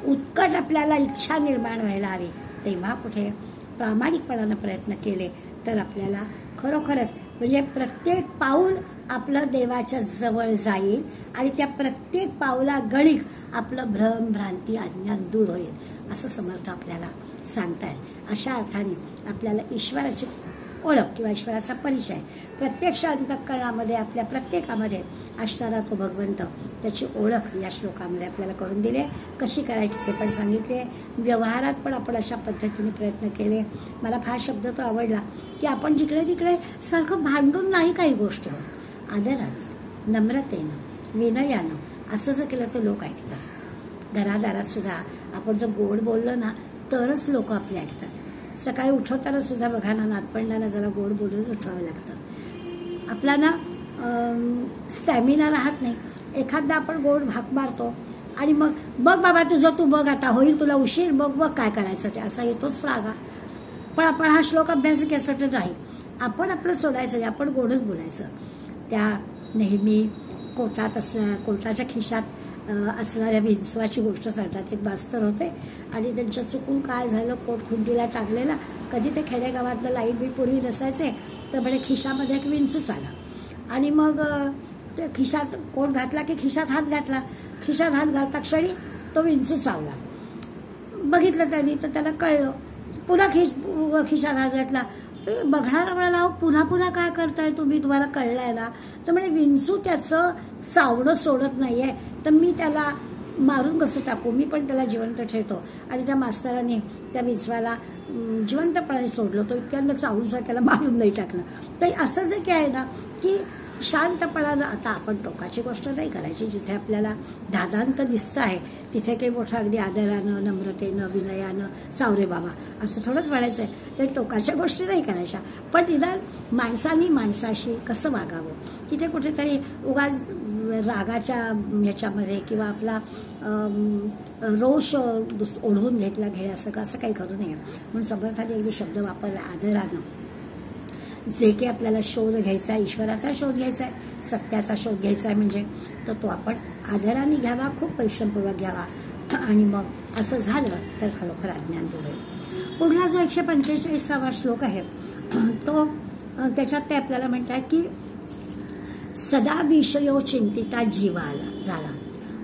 उत्कट आपल्याला इच्छा निर्माण व्हायला हवी. तेव्हा कुठे प्रामाणिकपणानं प्रयत्न केले तर आपल्याला खरोखरच म्हणजे प्रत्येक पाऊल आपलं देवाच्या जवळ जाईल आणि त्या प्रत्येक पावला गणिक आपलं भ्रम, भ्रांती, अज्ञान दूर होईल असं समर्थ आपल्याला सांगतायत. अशा अर्थाने आपल्याला ईश्वराची ओळख किंवा ईश्वराचा परिचय प्रत्यक्ष अंतःकरणामध्ये आपल्या प्रत्येकामध्ये असणारा तो भगवंत, त्याची ओळख या श्लोकामध्ये आपल्याला करून दिली. कशी करायची ते पण सांगितले. व्यवहारात पण आपण अशा पद्धतीने प्रयत्न केले. मला फार शब्द तो आवडला की आपण जिकडे तिकडे सारखं भांडून नाही काही गोष्टी होत, आदराने, नम्रतेनं, विनयानं असं जर केलं तर लोक ऐकतात. घरादारात सुद्धा आपण जर गोड बोललो ना तरच लोक आपले ऐकतात. सकाळी उठवताना सुद्धा बघा ना नातवंडांना जरा गोड बोलूनच उठवावं लागतं. आपला ना स्टॅमिना राहत नाही. एखादा आपण गोड भाक मारतो आणि मग बघ बाबा तुझं तू बघ, आता होईल तुला उशीर, बघ काय करायचं ते, असा येतोच रागा. पण आपण हा श्लोक अभ्यास केसाठी नाही, आपण आपलं सोडायचं, आपण गोडच बोलायचं. त्या नेहमी कोटाच्या खिशात असणाऱ्या विंचवाची गोष्ट सांगतात. एक मास्तर होते आणि त्यांच्या चुकून काय झालं, कोट खुंटीला टाकलेला. कधी ते खेडेगावातलं लाईट बी पूर्वी नसायचे, तर म्हणे खिशामध्ये एक विंचूच आला आणि मग ते खिशात कोट घातला की खिशात हात घातला. खिशात हात घालता क्षणी तो विंचू चावला. बघितलं त्यांनी तर त्याला कळलं. पुन्हा खिशात हात घातला. बघणारा म्हणाला, अहो पुन्हा पुन्हा काय करताय तुम्ही, तुम्हाला कळलंय ना. तर म्हणे विंचू त्याचं चावणं सोडत नाहीये, तर मी त्याला मारून कसं टाकू, मी पण त्याला जिवंत ठेवतो. आणि त्या मास्तराने त्या विंचवाला जिवंतपणाने सोडलं. तो इतक्यांदा चावून सुद्धा त्याला मारून नाही टाकलं. तर असं जे काय आहे ना की शांतपणानं, आता आपण टोकाची गोष्ट नाही करायची. जिथे आपल्याला दादांत दिसतं आहे तिथे काही मोठं अगदी आदरानं, नम्रतेनं, विनयानं चावरे बाबा असं थोडंच म्हणायचं आहे. तर टोकाच्या गोष्टी नाही करायच्या, पण निदान माणसाने माणसाशी कसं वागावं, तिथे कुठेतरी उगाच रागाच्या ह्याच्यामध्ये किंवा आपला रोष ओढून घेण्या असं काही करू नये. म्हणून समर्थाने अगदी शब्द वापरला, आदरानं. जे काही आपल्याला शोध घ्यायचा आहे, ईश्वराचा शोध घ्यायचा आहे, सत्याचा शोध घ्यायचा आहे म्हणजे तर तो आपण आदराने घ्यावा, खूप परिश्रमपूर्वक घ्यावा. आणि मग असं झालं तर खरोखर अज्ञान दूर होईल. पुढला जो 145वा श्लोक आहे तो त्याच्यात ते आपल्याला म्हणतात की सदा विषयो चिंतिता जीवाला झाला,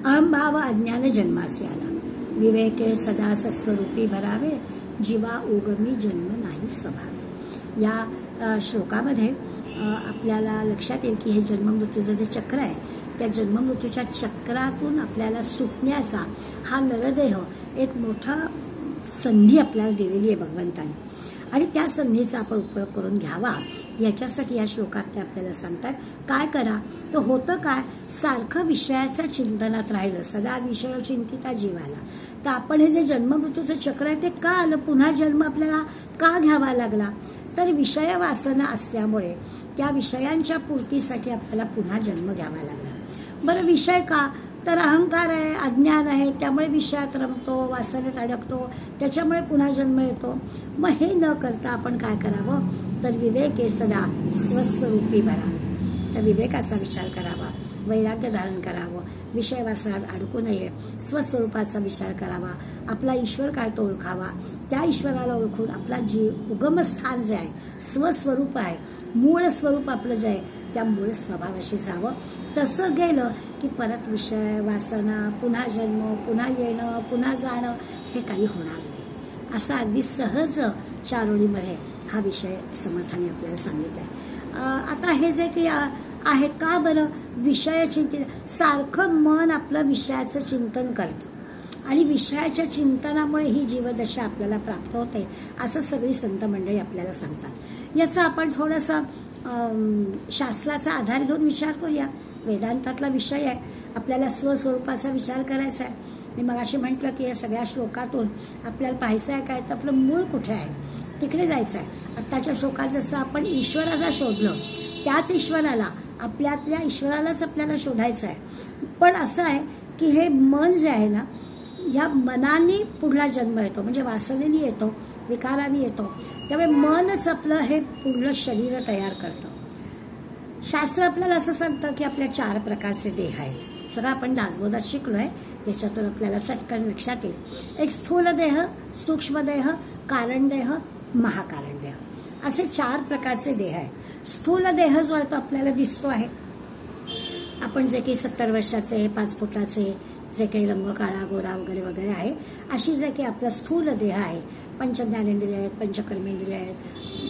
अहंभाव अज्ञान जन्मासी आला, विवेके सदा सस्वरूपी भरावे, जीवा उगमी जन्म नाही स्वभाव. या श्लोकामध्ये आपल्याला लक्षात येईल की हे जन्ममृत्यूचं जे चक्र आहे त्या जन्ममृत्यूच्या चक्रातून आपल्याला सुटण्याचा हा नरदेह एक मोठा संधी आपल्याला दिलेली आहे भगवंताने. आणि त्या संधीचा आपण उपयोग करून घ्यावा याच्यासाठी या श्लोकात ते आपल्याला सांगतात. काय करा तर होतं काय, सारखं विषयाच्या चिंतनात राहिलं, सदा विषय चिंतिता जीवाला. तर आपण हे जे जन्ममृत्यूचं चक्र आहे ते का आलं, पुन्हा जन्म आपल्याला का घ्यावा लागला, तर विषय वासना असल्यामुळे त्या विषयांच्या पूर्तीसाठी आपल्याला पुन्हा जन्म घ्यावा लागला. बरं विषय का, तर अहंकार आहे, अज्ञान आहे, त्यामुळे विषयात रमतो, वासनेत अडकतो, त्याच्यामुळे पुन्हा जन्म येतो. मग हे न करता आपण काय करावं, तर विवेके सदा स्वस्वरूपी भरावे. तर विवेकाचा विचार करावा, वैराग्य धारण करावं, विषय वासनात अडकू नये, स्वस्वरूपाचा विचार करावा, आपला ईश्वर काय तो ओळखावा, त्या ईश्वराला ओळखून आपला उगमस्थान जे आहे, स्वस्वरूप आहे, मूळ स्वरूप आपलं जे आहे त्या मूळ स्वभावाशी जावं. तसं गेलं की परत विषय वासना, पुन्हा जन्म, पुन्हा येणं, पुन्हा जाणं हे काही होणार नाही. असा अगदी सहज चारोळीमध्ये हा विषय समर्थाने आपल्याला सांगितलाय. आता हे जे की आहे का बरं, विषय चिंतन, सारखं मन आपलं विषयाचं चिंतन करतं आणि विषयाच्या चिंतनामुळे ही जीवदशा आपल्याला प्राप्त होते असं सगळी संत मंडळी आपल्याला सांगतात. याचा आपण थोडंसं शास्त्राचा आधार घेऊन विचार करूया. वेदांतातला विषय आहे, आपल्याला स्वस्वरूपाचा विचार करायचा आहे. मी मगाशी म्हटलं की या सगळ्या श्लोकातून आपल्याला पाहायचं आहे काय, तर आपलं मूळ कुठे आहे तिकडे जायचं आहे. आत्ताच्या श्लोकात जसं आपण ईश्वराला शोधलं, त्याच ईश्वराला, आपल्यातल्या ईश्वरालाच आपल्याला शोधायचं आहे. पण असं आहे की हे मन जे आहे ना, या मनाने पुढला जन्म येतो, म्हणजे वासनेने येतो, विकाराने येतो. त्यामुळे मनच आपलं हे पुढलं शरीर तयार करतं. शास्त्र आपल्याला असं सांगतं की आपल्या 4 प्रकारचे देह आहेत. सगळं आपण दासबोधात शिकलोय, याच्यातून आपल्याला चटकन लक्षात येईल. एक स्थूल देह, सूक्ष्म देह, कारण देह, महाकारण देह असे 4 प्रकारचे देह आहेत. स्थूल देह जो आहे तो आपल्याला दिसतो आहे. आपण जे काही 70 वर्षाचे, 5 फुटाचे, जे काही रंग काळा गोरा वगैरे वगैरे आहे, अशी जे काही आपला स्थूल देह आहे, पंच ज्ञानेंद्रिय आहेत, पंचकर्मेंद्रिय आहेत,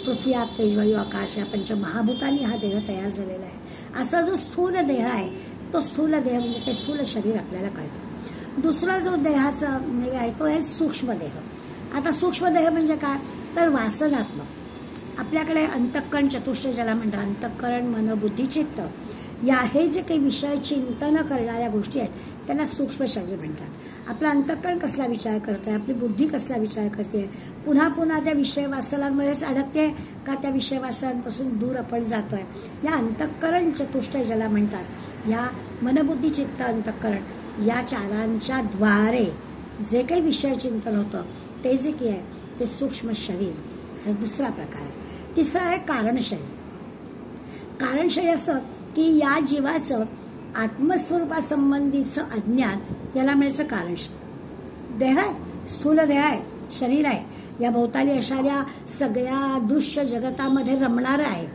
पृथ्वी आप तेजवायू आकाश या पंचमहाभूतांनी हा देह तयार झालेला आहे. असा जो स्थूल देह आहे तो स्थूल देह म्हणजे ते स्थूल शरीर आपल्याला कळतं. दुसरा जो देहाचा आहे तो आहे सूक्ष्म देह. आता सूक्ष्म देह म्हणजे काय, तर वासनात्मक. आपल्याकडे अंतःकरण चतुष्टय ज्याला म्हणतात, अंतःकरण, मन, बुद्धी, चित्त, या हे जे काही विषय चिंतन करणाऱ्या गोष्टी आहेत त्यांना सूक्ष्म शरीर म्हणतात. आपला अंतःकरण कसला विचार करते, आपली बुद्धी कसला विचार करते, पुन्हा पुन्हा त्या विषय वासनांमध्येच अडकते का त्या विषय वासनांपासून दूर आपण जातोय, या अंतःकरण चतुष्टय ज्याला म्हणतात, या मनबुद्धी चित्त अंतःकरण या 4 द्वारे जे काही विषय चिंतन होतं ते जे काही आहे ते सूक्ष्म शरीर हा दुसरा प्रकार आहे. तिसरा आहे कारण शरीर. कारण शरीर असं की या जीवाचं आत्मस्वरूपासंबंधीचं अज्ञान याला म्हणायचं कारण. देह आहे, स्थूल देह आहे, शरीर आहे, या भोवताली असणाऱ्या सगळ्या दृश्य जगतामध्ये रमणार आहे.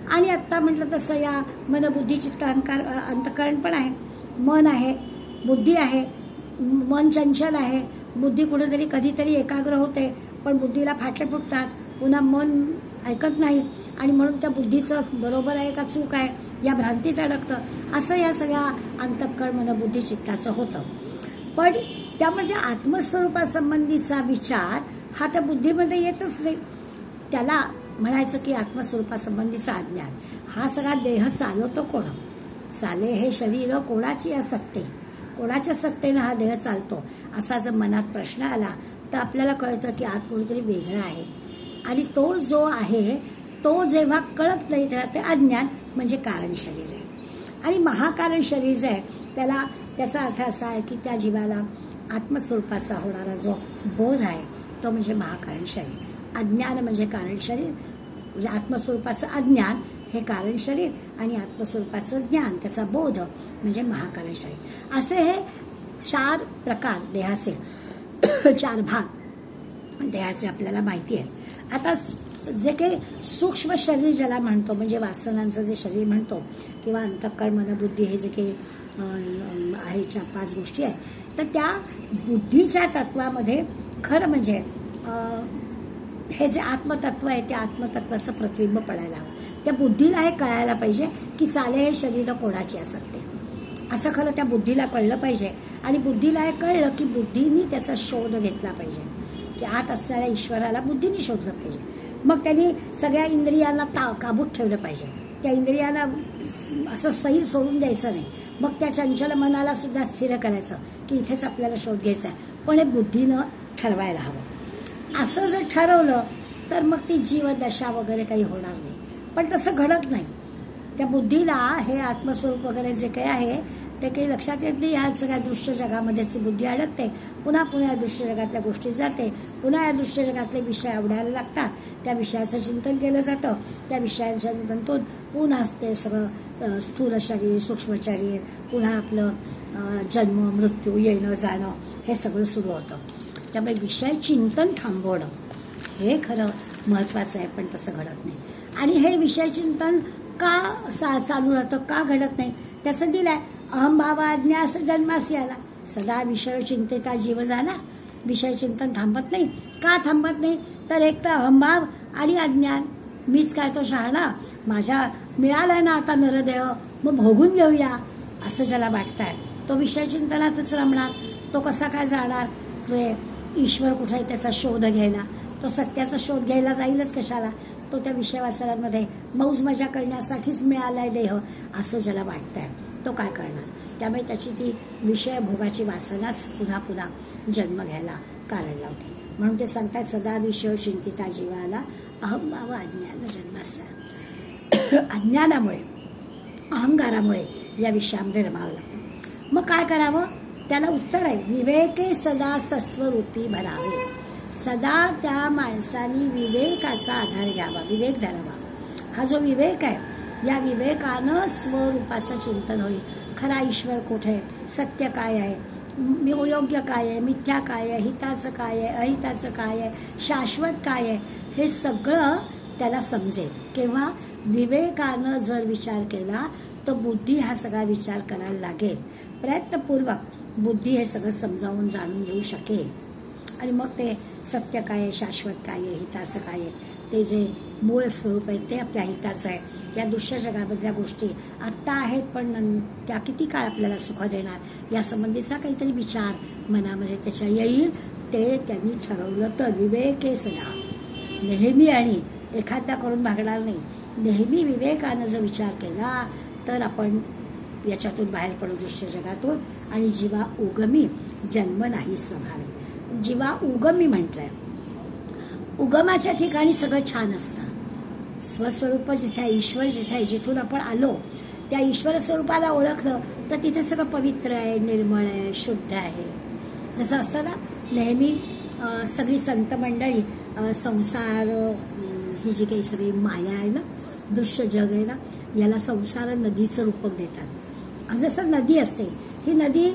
आणि आत्ता म्हटलं तसं या मन बुद्धी चित्त अहंकार अंतःकरण पण आहे, मन आहे, बुद्धी आहे. मन चंचल आहे, बुद्धी कुठेतरी कधीतरी एकाग्र होते, पण बुद्धीला फाटे फुटतात, पुन्हा मन ऐकत नाही आणि म्हणून त्या बुद्धीचं बरोबर आहे का चूक आहे या भ्रांतीत अडकतं. असं या सगळ्या अंतःकरण मन बुद्धी चित्ताचं होतं. पण त्यामध्ये आत्मस्वरूपासंबंधीचा विचार हा त्या बुद्धीमध्ये येतच नाही. त्याला म्हणायचं की आत्मस्वरूपासंबंधीचा अज्ञान. हा सगळा देह चालवतो कोण? चाले हे शरीर कोणाची असत्ते, कोणाच्या सत्तेनं हा देह चालतो असा जर मनात प्रश्न आला तर आपल्याला कळतं की आत कोणीतरी वेगळा आहे. आणि तो जो आहे तो जेव्हा कळत नाही तेव्हा ते अज्ञान म्हणजे कारण शरीर आहे. आणि महाकारण शरीर जे आहे त्याला त्याचा अर्थ असा आहे की त्या जीवाला आत्मस्वरूपाचा होणारा जो बोध आहे तो म्हणजे महाकारण शरीर. अज्ञान म्हणजे कारण शरीर, म्हणजे आत्मस्वरूपाचं अज्ञान हे कारण शरीर आणि आत्मस्वरूपाचं ज्ञान त्याचा बोध म्हणजे महाकारण शरीर. असे हे 4 प्रकार देहाचे, 4 भाग देहाचे आपल्याला माहिती आहे. आता जे काही सूक्ष्म शरीर ज्याला म्हणतो म्हणजे वासनांचं जे शरीर म्हणतो किंवा अंतःकरण मन बुद्धी हे जे काही आहे 4-5 गोष्टी आहेत, तर त्या बुद्धीच्या तत्वामध्ये खरं म्हणजे हे जे आत्मतत्व आहे त्या आत्मतत्वाचं प्रतिबिंब पडायला हवं. त्या बुद्धीला हे कळायला पाहिजे की चाले हे शरीर कोणाची असते, असं खरं त्या बुद्धीला कळलं पाहिजे. आणि बुद्धीला हे कळलं की बुद्धीने त्याचा शोध घेतला पाहिजे, की आत असणाऱ्या ईश्वराला बुद्धीने शोधलं पाहिजे. मग त्यांनी सगळ्या इंद्रियांना काबूत ठेवलं पाहिजे. त्या इंद्रियांना असं सैल सोडून द्यायचं नाही. मग त्या चंचल मनाला सुद्धा स्थिर करायचं की इथेच आपल्याला शोध घ्यायचा आहे, पण हे बुद्धीनं ठरवायला हवं. असं जर ठरवलं तर मग ती जीवदशा वगैरे काही होणार नाही. पण तसं घडत नाही. त्या बुद्धीला हे आत्मस्वरूप वगैरे जे काही आहे ते काही लक्षात येत नाही. ह्या सगळ्या दृश्य जगामध्येच ती बुद्धी अडकते. पुन्हा या दृश्य जगातल्या गोष्टी जाते, पुन्हा या दृश्य जगातले विषय आवडायला लागतात. त्या विषयाचं चिंतन केलं जातं. त्या विषयांच्या चिंतनातून पुन्हा असते सगळं स्थूल शरीर, सूक्ष्म शरीर, पुन्हा आपलं जन्म मृत्यू येणं जाणं हे सगळं सुरू होतं. त्यामुळे विषय चिंतन थांबवणं हे खरं महत्वाचं आहे, पण तसं घडत नाही. आणि हे विषय चिंतन का चालू राहतं, का घडत नाही त्याचं दिलंय. अहंभावाज्ञास जन्मासी आला, सदा विषय चिंतेता जीव झाला. विषय चिंतन थांबत नाही. का थांबत नाही तर एक तर अहंभाव आणि अज्ञान. मीच काय तो शहाणा, माझ्या मिळालाय ना आता नरदेह, मग भोगून घेऊया असं ज्याला वाटतंय तो विषय चिंतनातच रमणार. तो कसा काय जाणार ईश्वर कुठे आहे त्याचा शोध घ्यायला? तो सत्याचा शोध घ्यायला जाईलच कशाला? तो त्या विषयवासनांमध्ये मौज मजा करण्यासाठीच मिळालाय देह असं ज्याला वाटतंय तो काय करणार? त्यामुळे त्याची ती विषय भोगाची वासनाच पुन्हा पुन्हा जन्म घ्यायला कारण लावते. म्हणून ते सांगतात सदा विषय चिंतिता जीवाला अहंभाव अज्ञान जन्मासला. अज्ञानामुळे अहंकारामुळे या विषयामध्ये रमावं लागतं. मग काय करावं? त्याला उत्तर आहे विवेके सदा सस्वरूपी भरावे. सदा त्या माणसाने विवेकाचा आधार घ्यावा, विवेक धरावा. हा जो विवेक आहे या विवेकानं स्वरूपाचं चिंतन होईल. खरा ईश्वर कुठे आहे, सत्य काय आहे, योग्य काय आहे, मिथ्या काय आहे, हिताचं काय आहे, अहिताचं काय आहे, शाश्वत काय आहे, हे सगळं त्याला समजेल. केव्हा? विवेकानं जर विचार केला तर बुद्धी हा सगळा विचार करायला लागेल. प्रयत्नपूर्वक बुद्धी हे सगळं समजावून जाणून घेऊ शकेल. आणि मग ते सत्य काय आहे, शाश्वत काय आहे, हिताचं काय आहे, ते जे मूळ स्वरूप आहे ते आपल्या हिताचं आहे. या दृश्य जगामधल्या गोष्टी आत्ता आहेत पण त्या किती काळ आपल्याला सुख देणार या संबंधीचा काहीतरी विचार मनामध्ये त्याच्या येईल. ते त्यांनी ठरवलं तर विवेके सदा, नेहमी आणि एखादा करून भागणार नाही. नेहमी विवेकानं जर विचार केला तर आपण याच्यातून बाहेर पडू दृश्य जगातून. आणि जीवा उगमी जन्म नाही स्वभावे. जीवा उगमी म्हटलंय. उगमाच्या ठिकाणी सगळं छान असतं. स्वस्वरूप जिथे आहे, ईश्वर जिथे आहे, जिथून आपण आलो त्या ईश्वर स्वरूपाला ओळखलं तर तिथे सगळं पवित्र आहे, निर्मळ आहे, शुद्ध आहे. जसं असतं ना नेहमी सगळी संत मंडळी संसार ही जी काही सगळी माया आहे ना, दृश्य जग आहे ना, याला संसार नदीचं रूपक देतात. जसं नदी असते, ही नदी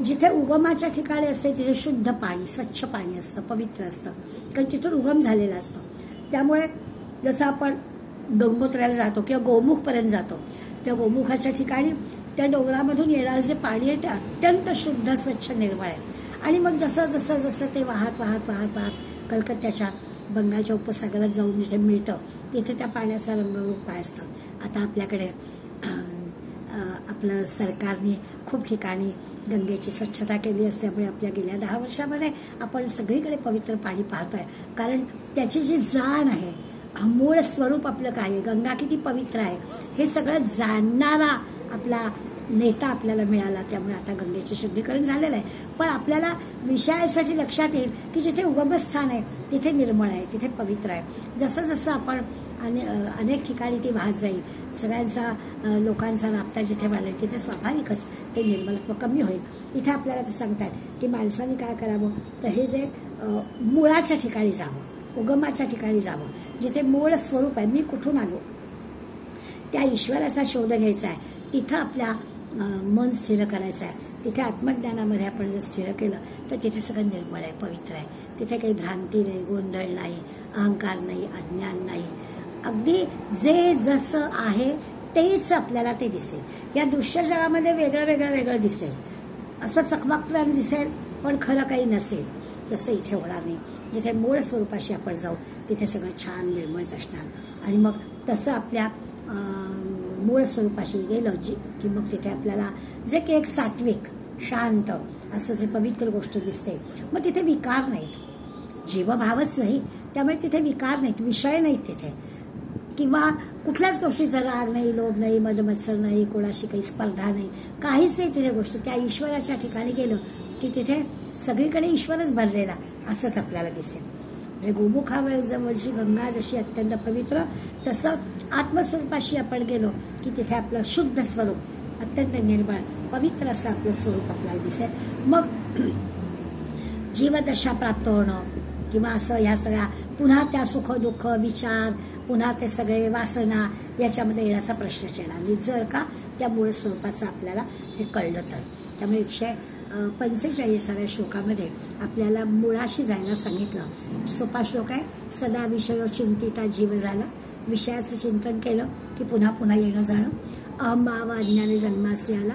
जिथे उगमाच्या ठिकाणी असते तिथे शुद्ध पाणी, स्वच्छ पाणी असतं, पवित्र असतं, कारण तिथून उगम झालेला असतो. त्यामुळे जसं आपण गंगोत्र्याला जातो किंवा गोमुखपर्यंत जातो, त्या गोमुखाच्या ठिकाणी त्या डोंगरामधून येणारं जे पाणी आहे ते अत्यंत शुद्ध, स्वच्छ, निर्मळ आहे. आणि मग जसं जसं जसं ते वाहत वाहत वाहत वाहत कलकत्त्याच्या बंगालच्या उपसागरात जाऊन जिथे मिळतं तिथे त्या पाण्याचा रंगरूप काय असतं. आता आपल्याकडे आपलं सरकारने खूप ठिकाणी गंगेची स्वच्छता केली असल्यामुळे आपल्या गेल्या 10 वर्षामध्ये आपण सगळीकडे पवित्र पाणी पाहतोय. कारण त्याची जी जाण आहे, मूळ स्वरूप आपलं काय आहे, गंगा किती पवित्र आहे, हे सगळं जाणणारा आपला नेता आपल्याला मिळाला. त्यामुळे आता गंगेचे शुद्धीकरण झालेलं आहे. पण आपल्याला विषयासाठी लक्षात येईल की जिथे उगमस्थान आहे तिथे निर्मळ आहे, तिथे पवित्र आहे. जसं जसं आपण अनेक ठिकाणी ती वाहत जाईल, सगळ्यांचा लोकांचा राबता जिथे वाढेल तिथे स्वाभाविकच ते निर्मलत्व कमी होईल. इथे आपल्याला ते सांगतात की माणसाने काय करावं, तर हे जे मुळाच्या ठिकाणी जावं, उगमाच्या ठिकाणी जावं, जिथे मूळ स्वरूप आहे, मी कुठून आलो त्या ईश्वराचा शोध घ्यायचा आहे. तिथं आपल्या मन स्थिर करायचं आहे. तिथे आत्मज्ञानामध्ये आपण जर स्थिर केलं तर तिथे सगळं निर्मळ आहे, पवित्र आहे. तिथे काही भ्रांती नाही, गोंधळ नाही, अहंकार नाही, अज्ञान नाही. अगदी जे जसं आहे तेच आपल्याला ते दिसेल. या दृश्य जगामध्ये वेगळं वेगळं वेगळं दिसेल, असं चकमकदार दिसेल पण खरं काही नसेल. तसं इथे होणार नाही. जिथे मूळ स्वरूपाशी आपण जाऊ तिथे सगळं छान निर्मळच असणार. आणि मग तसं आपल्या मूळ स्वरूपाशी गेलं की मग तिथे आपल्याला जे की एक सात्विक, शांत असं जे पवित्र गोष्ट दिसते, मग तिथे विकार नाहीत, जीवभावच नाही. त्यामुळे तिथे विकार नाहीत, विषय नाहीत तिथे, किंवा कुठल्याच गोष्टीचा राग नाही, लोभ नाही, मदमत्सर नाही, कोणाशी काही स्पर्धा नाही, काहीच नाही तिथे गोष्ट. त्या ईश्वराच्या ठिकाणी गेलं की तिथे सगळीकडे ईश्वरच भरलेला असंच आपल्याला दिसेल. म्हणजे गोमुखावर जवळची गंगा जशी अत्यंत पवित्र, तसं आत्मस्वरूपाशी आपण गेलो की तिथे आपलं शुद्ध स्वरूप अत्यंत निर्मळ, पवित्र असं आपलं स्वरूप आपल्याला दिसेल. मग जीवदशा प्राप्त होणं किंवा असं ह्या सगळ्या पुन्हा त्या सुख दुःख विचार, पुन्हा ते सगळे वासना याच्यामध्ये येण्याचा प्रश्नच येणार नाही, जर का त्या मूळ स्वरूपाचं आपल्याला हे कळलं तर. त्यामुळे 145व्या श्लोकामध्ये आपल्याला मुळाशी जायला सांगितलं. सोपा श्लोक आहे. सदा विषयो चिंतिता जीव झाला, विषयाचं चिंतन केलं की पुन्हा पुन्हा येणं जाणं. अहंभाव अज्ञान जन्मासे आला,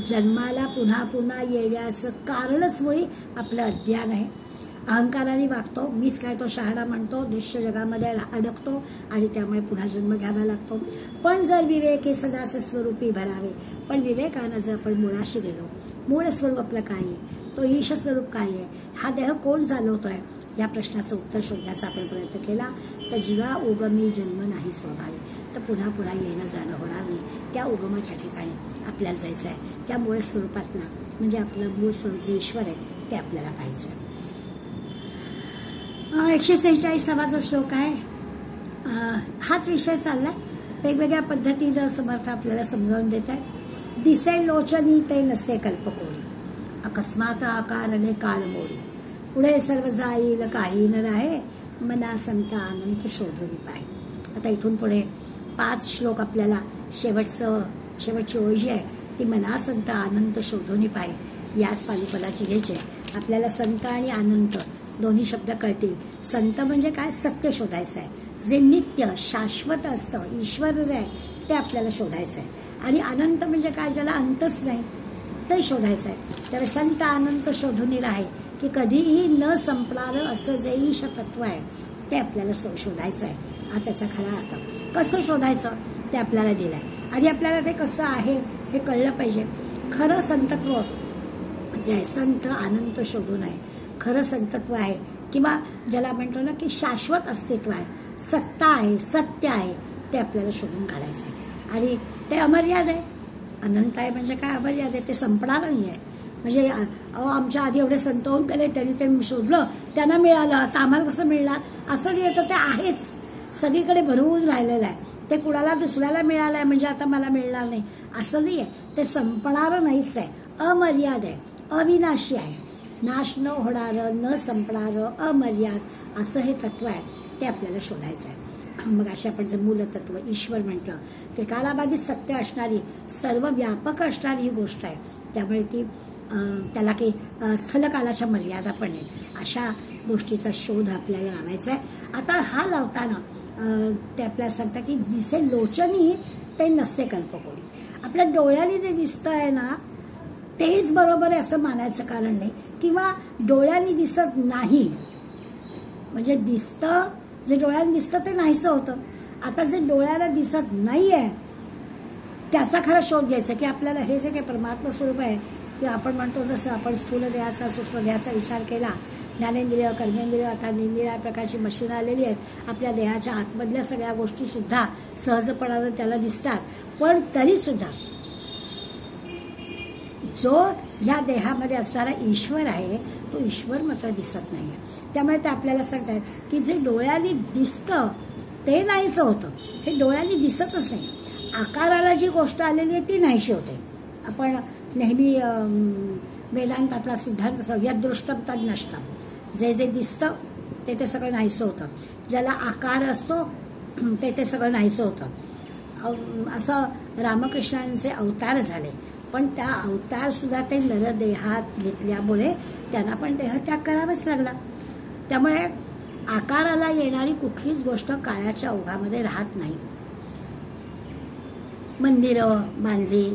जन्माला पुन्हा पुन्हा येण्याचं कारणच मुळी आपलं अज्ञान आहे. अहंकाराने वागतो, मीच काय तो शहाणा म्हणतो, दृश्य जगामध्ये अडकतो आणि त्यामुळे पुन्हा जन्म घ्यावा लागतो. पण जर विवेक हे सदा स्वरूपी भरावे, पण विवेकानं जर आपण मुळाशी गेलो, मूळ स्वरूप आपलं काय आहे, तो ईश स्वरूप काय आहे, हा देह कोण चालवतोय, या प्रश्नाचं उत्तर शोधण्याचा आपण प्रयत्न केला तर जीवा उगमी जन्म नाही स्वभावी, तर पुन्हा पुन्हा येणं जाणं होणार नाही. त्या उगमाच्या ठिकाणी आपल्याला जायचं आहे. त्या मूळ स्वरूपातला म्हणजे आपलं मूळ स्वरूप जे ईश्वर आहे ते आपल्याला पाहायचं आहे. 146वा जो श्लोक आहे, हाच विषय चाललाय. वेगवेगळ्या पद्धतीनं समर्थ आपल्याला समजावून देत आहे. दिसे लोचनी ते नसे कल्पकोरी, अकस्मात आकारने काळ मोरी, पुढे सर्व जाईल काही न राहे, मना संत अनंत शोधून पाहे. आता इथून पुढे 5 श्लोक आपल्याला शेवटची ओळ जी आहे ती मना संत अनंत शोधून पाहे याच पाणीपदाची घ्यायची. आपल्याला संत आणि अनंत दोन्ही शब्द कळतील. संत म्हणजे काय, सत्य शोधायचं आहे, जे नित्य शाश्वत असतं, ईश्वर जे आहे ते आपल्याला शोधायचं आहे. आणि अनंत म्हणजे काय, ज्याला अंतच नाही ते शोधायचं आहे. तर संत अनंत शोधून आहे की कधीही न संपणारं असं जे ईश तत्व आहे ते आपल्याला शोधायचं आहे. हा त्याचा खरा अर्थ. कसं शोधायचं ते आपल्याला दिलंय आणि आपल्याला ते कसं आहे हे कळलं पाहिजे. खरं संतत्व जे आहे, संत अनंत शोधून आहे, खरं संतत्व आहे किंवा ज्याला म्हणतो ना की शाश्वत अस्तित्व आहे, सत्ता आहे, सत्य आहे, ते आपल्याला शोधून काढायचं आहे. आणि ते अमर्याद आहे. अनंत आहे म्हणजे काय, अमर्याद आहे, ते संपणार नाही आहे. म्हणजे आमच्या आधी एवढे संत होऊन गेले, त्यांनी ते शोधलं, त्यांना मिळालं, आता आम्हाला कसं मिळणार, असं नाही. तर ते आहेच, सगळीकडे भरवून राहिलेलं आहे. ते कुणाला दुसऱ्याला मिळालं आहे म्हणजे आता मला मिळणार नाही असं नाही आहे. ते संपणारं नाहीच आहे, अमर्याद आहे, अविनाशी आहे, नाश न होणारं, न संपणारं, अमर्याद असं हे तत्व आहे, ते आपल्याला शोधायचं आहे. मग अशी आपण जर मूलतत्व ईश्वर म्हटलं ते कालाबाधित सत्य असणारी सर्व व्यापक असणारी ही गोष्ट आहे. त्यामुळे ती त्याला काही स्थलकालाच्या मर्यादा पण नाही. अशा गोष्टीचा शोध आपल्याला लावायचा आहे. आता हा लावताना ते आपल्याला सांगतात की दिसे लोचनी ते नसे कल्पकोडी. आपल्या डोळ्याने जे दिसतं आहे ना तेच बरोबर आहे असं मानायचं कारण नाही, किंवा डोळ्यांनी दिसत नाही म्हणजे दिसतं, जे डोळ्यांनी दिसतं ते नाहीसं होतं. आता जे डोळ्याला दिसत नाहीये त्याचा खरा शोध घ्यायचा की आपल्याला हे जे काही परमात्मा स्वरूप आहे की आपण म्हणतो तसं आपण स्थूल देहाचा सूक्ष्म देहाचा विचार केला, ज्ञानेंद्रिय कर्मेंद्रिय आता निरनिराळ्या प्रकारची मशीन आलेली आहेत, आपल्या देहाच्या आतमधल्या सगळ्या गोष्टी सुद्धा सहजपणानं त्याला दिसतात. पण तरी सुद्धा जो ह्या देहामध्ये असणारा ईश्वर आहे तो ईश्वर मात्र दिसत नाहीये. त्यामुळे ते आपल्याला सांगतात की जे डोळ्यांनी दिसतं ते नाहीसं होतं, हे डोळ्यांनी दिसतच नाही. आकाराला जी गोष्ट आलेली आहे ती नाहीशी होते. आपण नेहमी वेदांतातला सिद्धांत यदृष्टम तद नष्टम, जे जे दिसतं ते सगळं नाहीसं होतं, ज्याला आकार असतो ते सगळं नाहीसं होतं. असं रामकृष्णांचे अवतार झाले, पण त्या अवतार सुद्धा ते नरदेहात घेतल्यामुळे त्यांना पण देहत्याग करावाच लागला. त्यामुळे आकाराला येणारी कुठलीच गोष्ट काळाच्या ओघामध्ये राहत नाही. मंदिरं बांधली,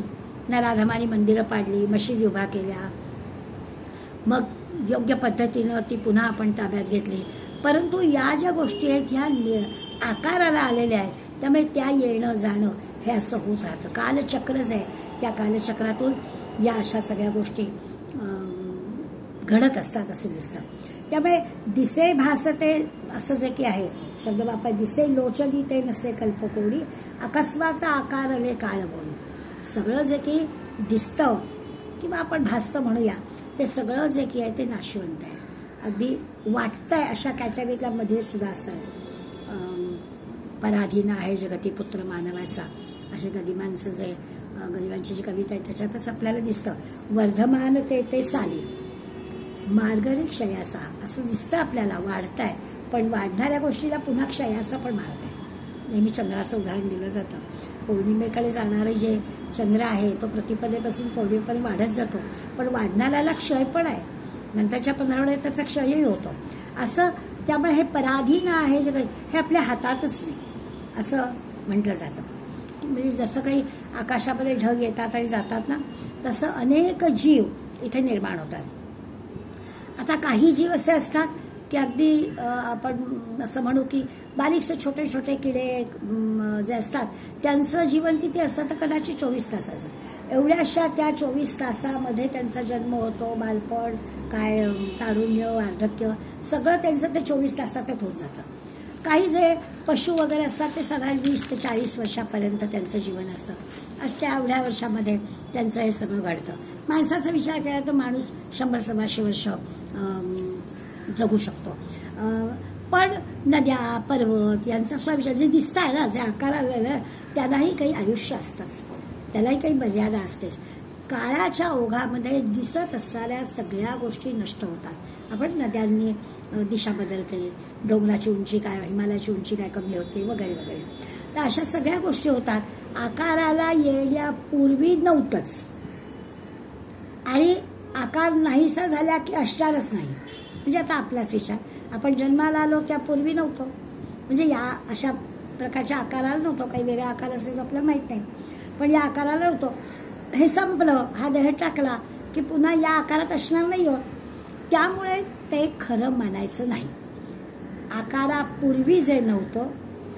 नराधमानी मंदिरं पाडली, मशीद उभा केल्या, मग योग्य पद्धतीनं ती पुन्हा आपण ताब्यात घेतली, परंतु या ज्या गोष्टी आहेत ह्या आकाराला आलेल्या आहेत. त्यामुळे त्या येणं जाणं हे असं होत राहतं. कालचक्रच आहे, त्या कालचक्रातून या अशा सगळ्या गोष्टी घडत असतात असं दिसतं. त्यामुळे दिसे भासते असं जे की आहे शब्द वापर, दिसे लोचनी ते नसे कल्पकोडी, अकस्मात आकारले काळ बोली. सगळं जे की दिसतं किंवा आपण भासतं म्हणूया ते सगळं जे की आहे ते नाशवंत आहे, अगदी वाटतंय अशा कॅटेगरीला मध्ये सुद्धा असतात. पराधीन आहे जगती पुत्र मानवाचा, असे गदिमांचं जे गदिमांची जी कविता आहे त्याच्यातच आपल्याला दिसतं. वर्धमान ते चाली मार्गरे क्षयाचा, असं दिसतं आपल्याला वाढतंय, पण वाढणाऱ्या गोष्टीला पुन्हा क्षयाचा पण मार्ग आहे. नेहमी चंद्राचं उदाहरण दिलं जातं. पौर्णिमेकडे जाणारे जे चंद्र आहे तो प्रतिपदेपासून पौर्णिमेपर्यंत वाढत जातो, पण वाढणाऱ्याला क्षय पण आहे, नंतरच्या 15 वेळेत त्याचा क्षयही होतो. असं त्यामुळे हे पराधीन आहे जगत, हे आपल्या हातातच नाही असं म्हटलं जातं. म्हणजे जसं काही आकाशामध्ये ढग येतात आणि जातात ना, तसं अनेक जीव इथे निर्माण होतात. आता काही जीव असे असतात की अगदी आपण असं म्हणू की बारीकसे छोटे छोटे किडे जे असतात त्यांचं जीवन किती असतं तर कदाचित 24 तासाचं. एवढ्याशा त्या 24 तासामध्ये त्यांचा जन्म होतो, बालपण काय तारुण्य वार्धक्य सगळं त्यांचं ते 24 तासातच होत जातं. काही जे पशु वगैरे असतात ते साधारण 20 ते 40 वर्षापर्यंत त्यांचं जीवन असतं. अशा एवढ्या वर्षामध्ये त्यांचं हे सगळं घडतं. माणसाचा विचार केला तर माणूस 100-100 वर्ष जगू शकतो. पण नद्या पर्वत यांचा स्वविचार जे दिसत आहे ना, जे आकाराला त्यांनाही काही आयुष्य असतंच, त्यालाही काही मर्यादा असतेच. काळाच्या ओघामध्ये दिसत असणाऱ्या सगळ्या गोष्टी नष्ट होतात. आपण नद्यांनी दिशा बदलते, डोंगराची उंची काय हिमालयाची उंची काय कमी होते वगैरे वगैरे, तर अशा सगळ्या गोष्टी होतात. आकाराला येण्यापूर्वी नव्हतंच आणि आकार नाहीसा झाला की असणारच नाही. म्हणजे आता आपलाच विचार, आपण जन्माला आलो त्यापूर्वी नव्हतो, म्हणजे या अशा प्रकारच्या आकाराला नव्हतो. काही वेगळा आकार असेल आपल्याला माहित नाही, पण या आकाराला नव्हतो. हे संपलं, हा देह टाकला की पुन्हा या आकारात असणार नाही होत. त्यामुळे ते खरं मानायचं नाही. आकारापूर्वी जे नव्हतं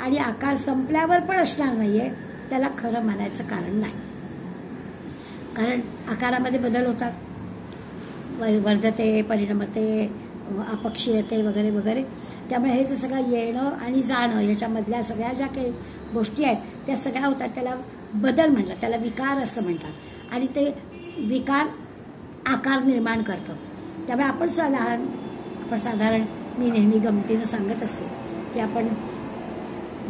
आणि आकार संपल्यावर पण असणार नाहीये त्याला खरं मानायचं कारण नाही. कारण आकारामध्ये बदल होतात, वर्धते, परिणमते, अपक्षीयते वगैरे वगैरे. त्यामुळे हे जे सगळं येणं आणि जाणं याच्यामधल्या सगळ्या ज्या काही गोष्टी आहेत त्या सगळ्या होतात. त्याला बदल म्हणतात, त्याला विकार असं म्हणतात. आणि ते विकार आकार निर्माण करतं. त्यामुळे आपण साधारण मी नेहमी गमतीनं सांगत असते की आपण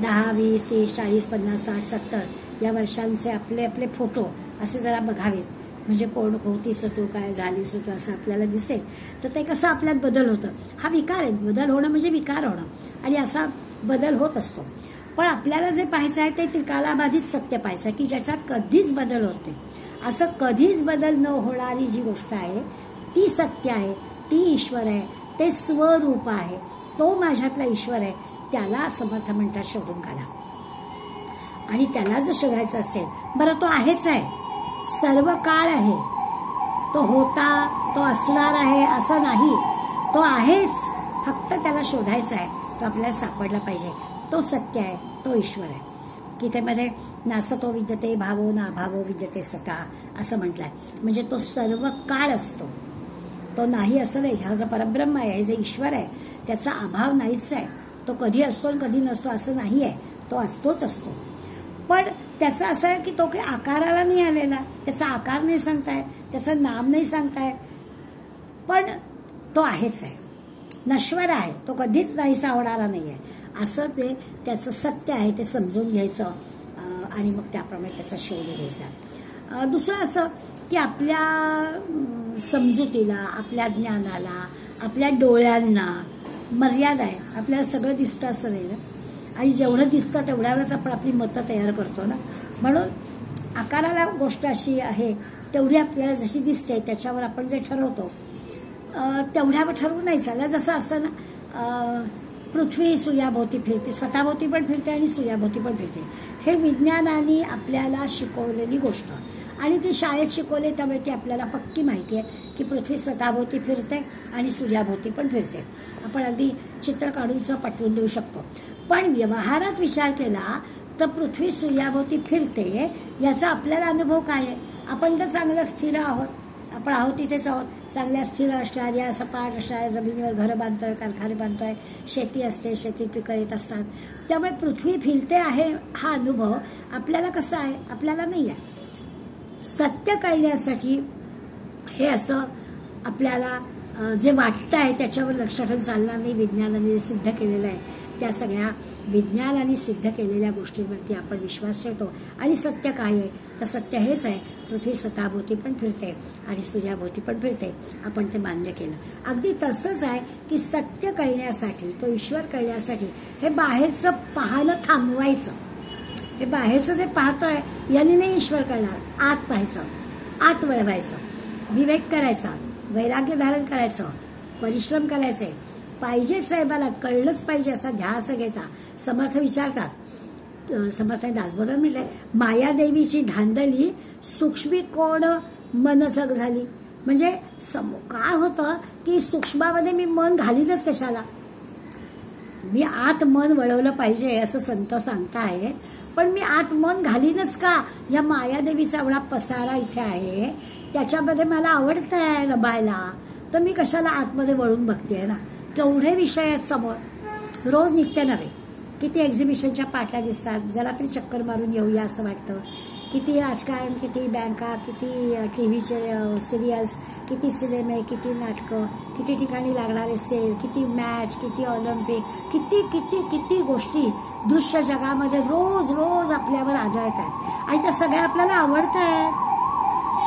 10, 20, 30, 40, 50, 60, 70 या वर्षांचे आपले आपले फोटो असे जरा बघावेत. म्हणजे कोण होतीस तू, काय झालीस तू असं आपल्याला दिसेल. तर ते कसं आपल्यात बदल होतं. हा विकार आहे. बदल होणं म्हणजे विकार होणं आणि असा बदल होत असतो. पण आपल्याला जे पाहायचं आहे ते त्रिकालाबाधित सत्य पाहायचं आहे की ज्याच्यात कधीच बदल होत नाही. असं कधीच बदल न होणारी जी गोष्ट आहे ती सत्य आहे, ती ईश्वर आहे, ते स्वरूप आहे, तो माझ्यातला ईश्वर आहे. त्याला समर्थ म्हणतात शोधून काढा. आणि त्याला जर शोधायचं असेल, बरं तो आहेच आहे, सर्व काळ आहे, तो होता, तो असणार आहे असं नाही, तो आहेच, फक्त त्याला शोधायचा आहे. तो आपल्याला सापडला पाहिजे. तो सत्य आहे, तो ईश्वर आहे. गीतेमध्ये नासतो विद्यते भावो नाभावो विद्यते सता असं म्हटलंय. म्हणजे तो सर्व काळ असतो, तो नाही असं नाही. हा जो परब्रह्म आहे, हे जे ईश्वर आहे, त्याचा अभाव नाहीच आहे. तो कधी असतो आणि कधी नसतो असं नाही आहे, तो असतोच असतो. पण त्याचं असं आहे की तो काही आकाराला नाही आलेला, त्याचा आकार नाही सांगताय, त्याचं नाम नाही सांगताय, पण तो आहेच आहे, नश्वर आहे, तो कधीच नाहीसा होणारा नाही आहे. असं ते त्याचं सत्य आहे ते समजून घ्यायचं आणि मग त्याप्रमाणे त्याचा शोध घ्यायचा. दुसरं असं की आपल्या समजुतीला, आपल्या ज्ञानाला, आपल्या डोळ्यांना मर्यादा आहे. आपल्याला सगळं दिसतं असं नाही ना, आणि जेवढं दिसतं तेवढ्यावरच आपण आपली मतं तयार करतो ना. म्हणून आकाराला गोष्ट अशी आहे, तेवढी आपल्याला जशी दिसते त्याच्यावर आपण जे ठरवतो तेवढ्यावर ठरवून नाही चाललं. जसं असतं ना, पृथ्वी सूर्याभोवती फिरते, स्वतःभोवती पण फिरते आणि सूर्याभोवती पण फिरते. हे विज्ञानाने आपल्याला शिकवलेली गोष्ट, आणि ती शाळेत शिकवले, त्यामुळे ती आपल्याला पक्की माहिती आहे की पृथ्वी स्वतःभोवती फिरते आणि सूर्याभोवती पण फिरते. आपण अगदी चित्र काढून सुद्धा पटवून देऊ शकतो. पण व्यवहारात विचार केला तर पृथ्वी सूर्याभोवती फिरते याचा आपल्याला अनुभव काय आहे? आपण तर चांगलं स्थिर आहोत, आपण आहोत तिथेच आहोत, चांगल्या स्थिर असणाऱ्या सपाट असणाऱ्या जमिनीवर घरं बांधतोय, कारखाने बांधतोय, शेती असते, शेतीत पिकं येत असतात. त्यामुळे पृथ्वी फिरते आहे हा अनुभव आपल्याला कसा आहे? आपल्याला नाही आहे. सत्य कळण्यासाठी हे असं आपल्याला जे वाटतं आहे त्याच्यावर लक्ष ठेवून चालणार नाही. विज्ञानाने सिद्ध केलेलं आहे, त्या सगळ्या विज्ञानाने सिद्ध केलेल्या गोष्टींवरती आपण विश्वास ठेवतो. आणि सत्य काय आहे? तर सत्य हेच आहे, पृथ्वी स्वतःभोवती पण फिरते आणि सूर्याभोवती पण फिरते. आपण ते मान्य केलं. अगदी तसंच आहे की सत्य कळण्यासाठी, तो ईश्वर कळण्यासाठी हे बाहेरचं पाहणं थांबवायचं. हे बाहेरचं जे पाहतोय याने नाही ईश्वर कळणार. आत पाहायचं, आत वळवायचं, विवेक करायचा, वैराग्य धारण करायचं, परिश्रम करायचे पाहिजेच आहे. मला कळलंच पाहिजे असा ध्यास घ्यायचा. समर्थ विचारतात, समर्थ दासबोधन म्हटलंय, मायादेवीची धांदली सूक्ष्मी कोण मनसग झाली. म्हणजे काय होतं की सूक्ष्मामध्ये मी मन घालीनच कशाला? मी आत मन वळवलं पाहिजे असं संत सांगताय, पण मी आत मन घालीनच का? या मायादेवीचा एवढा पसारा इथे आहे, त्याच्यामध्ये मला आवडतंय रमायला, तर मी कशाला आतमध्ये वळून बघतेय ना. केवढे विषय आहेत समोर, रोज नित्य नव्हे. किती एक्झिबिशनच्या पाट्या दिसतात, जरा तरी चक्कर मारून येऊया असं वाटतं. किती राजकारण, किती बँका, किती टीव्हीचे सिरियल्स, किती सिनेमे, किती नाटकं, किती ठिकाणी लागणारे सेल, किती मॅच, किती ऑलिम्पिक, किती किती किती गोष्टी दृश्य जगामध्ये रोज रोज आपल्यावर आढळत आहेत. आणि त्या सगळ्या आपल्याला आवडत आहेत.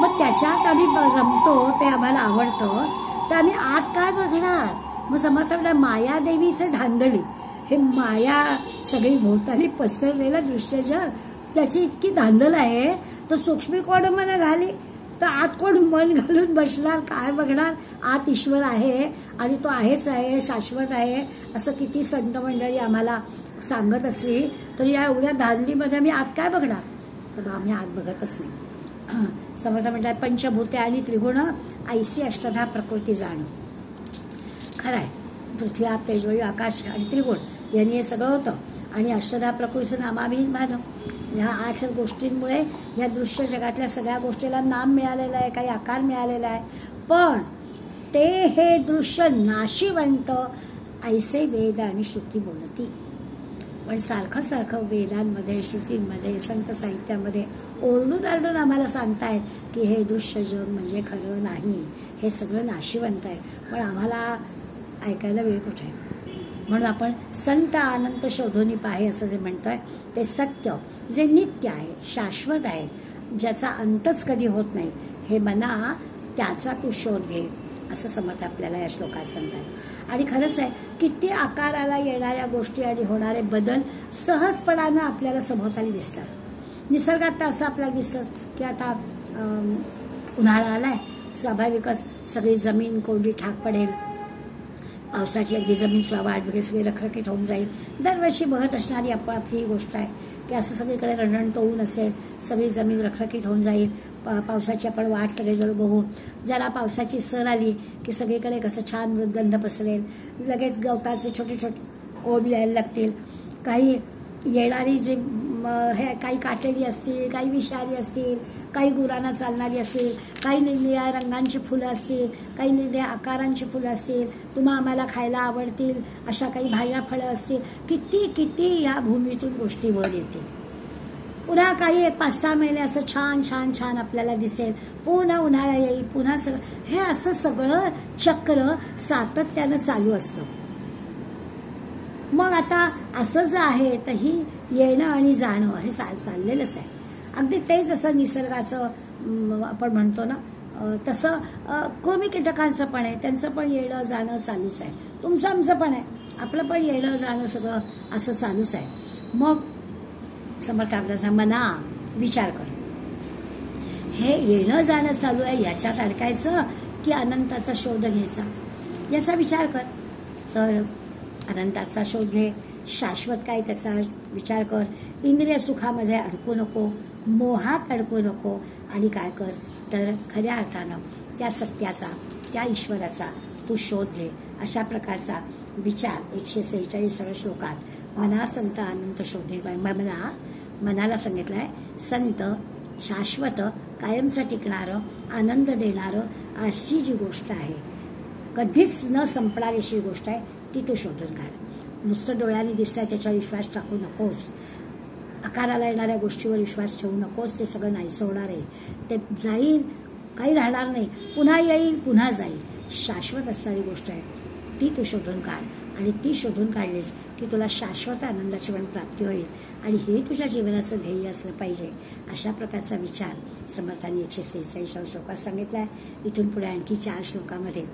मग त्याच्यात आम्ही रमतो, ते आम्हाला आवडतं, तर आम्ही आत काय बघणार? मग समर्थ म्हणतात मायादेवीचे धांदली. हे माया सगळी भोवताली पसरलेलं दृश्य जग, त्याची इतकी धांदल आहे, तर सूक्ष्मी कोण मन घाली, तर आत कोण मन घालून बसणार? काय बघणार? आत ईश्वर आहे आणि तो आहेच आहे, शाश्वत आहे असं किती संत मंडळी आम्हाला सांगत असली, तर या एवढ्या धांदलीमध्ये आम्ही आत काय बघणार? तर आम्ही आत बघतच नाही. समर्थ म्हणतात पंचभूते आणि त्रिगुण ऐसी अष्टधा प्रकृती जाण. खरंय, पृथ्वी आप तेज वायू आकाश आणि त्रिगुण यांनी हे सगळं होतं. आणि अष्टधा प्रकृतीचं नामाभिमान, ह्या 8 गोष्टींमुळे या दृश्य जगातल्या सगळ्या गोष्टीला नाम मिळालेलं आहे, काही आकार मिळालेला आहे. पण ते हे दृश्य नाशिवंत ऐसे वेद आणि श्रुती बोलती. पण सारखं सारखं वेदांमध्ये, श्रुतींमध्ये, संत साहित्यामध्ये ओरडून आरडून आम्हाला सांगतायत की हे दृश्य जग म्हणजे खरं नाही, हे सगळं नाशिवंत आहे. पण आम्हाला ऐकायला वेळ कुठे आहे? म्हणून आपण संत अनंत शोधोनी पाहे असं जे म्हणतोय, ते सत्य जे नित्य आहे, शाश्वत आहे, ज्याचा अंतच कधी होत नाही, हे मना त्याचा तू शोध घे असं समर्थ आपल्याला या श्लोकात सांगतात. आणि खरंच आहे, किती आकाराला येणाऱ्या गोष्टी आणि होणारे बदल सहजपणानं आपल्याला सभोवताली दिसतात. निसर्गात तर असं आपल्याला दिसतं की आता उन्हाळा आलाय, स्वाभाविकच सगळी जमीन कोरडी ठाक पडेल, पावसाची अगदी जमीन स्वाभाविक वगैरे सगळी रखरखीत होऊन जाईल. दरवर्षी बघत असणारी आपली ही गोष्ट आहे की असं सगळीकडे रणरणत ऊन असेल, सगळी जमीन रखरखीत होऊन जाईल. पावसाची आपण वाट सगळेजण बघू. जरा पावसाची सर आली की सगळीकडे कसं छान मृदगंध पसरेल, लगेच गवताचे छोटे छोटे कोंब यायला लागतील. काही येणारी जे काही काटेरी असतील, काही विषारी असतील, काही गुरांना चालणारी असतील, काही निळ्या रंगांची फुलं असतील, काही निळ्या आकारांची फुलं असतील, तुम्हा आम्हाला खायला आवडतील अशा काही भाज्या फळं असतील. किती किती या भूमीतून गोष्टी वर येतील. पुन्हा काही 5-6 महिने असं छान छान छान आपल्याला दिसेल. पुन्हा उन्हाळा येईल, पुन्हा सगळं हे असं सगळं चक्र सातत्यानं चालू असतं. मग आता असं जे आहे तर ही येणं आणि जाणं हे चाललेलंच आहे. अगदी तेच असं निसर्गाचं आपण म्हणतो ना, तसं कृमी कीटकांचं पण आहे, त्यांचं पण येणं जाणं चालूच आहे. तुमचं आमचं पण आहे, आपलं पण येणं जाणं सगळं असं चालूच आहे. मग समर्थ आपल्याचा मना विचार कर, हे येणं जाणं चालू आहे, याच्यात अडकायचं की अनंताचा शोध घ्यायचा, याचा विचार कर. तर अनंताचा शोध घे, शाश्वत काय त्याचा विचार कर. इंद्रिय सुखामध्ये अडकू नको, मोहात अडकू नको, आणि काय कर तर खऱ्या अर्थानं त्या सत्याचा, त्या ईश्वराचा तू शोध घे. अशा प्रकारचा विचार 146 श्लोकात मना संत अनंत शोधे. मनाला सांगितलंय संत, शाश्वत, कायमचं टिकणारं, आनंद देणारं अशी जी गोष्ट आहे, कधीच न संपणारी अशी गोष्ट आहे, ती तू शोधून काढ. नुसतं डोळ्यांनी दिसतंय त्याच्यावर विश्वास टाकू नकोस. आकाराला येणाऱ्या गोष्टीवर विश्वास ठेवू नकोस. ते सगळं नाहीसं होणार आहे, ते जाईल, काही राहणार नाही, पुन्हा येईल, पुन्हा जाईल. शाश्वत असणारी गोष्ट आहे ती तू शोधून काढ, आणि ती शोधून काढलीस की तुला शाश्वत आनंदाची पण प्राप्ती होईल, आणि हे तुझ्या जीवनाचं ध्येय असलं पाहिजे. अशा प्रकारचा विचार समर्थांनी 146 श्लोकात सांगितलाय. इथून पुढे आणखी 4 श्लोकामध्ये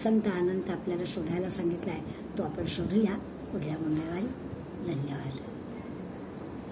संत आनंद आपल्याला शोधायला सांगितलाय. तो आपण शोधूया पुढल्या मंगळवारी. धन्यवाद.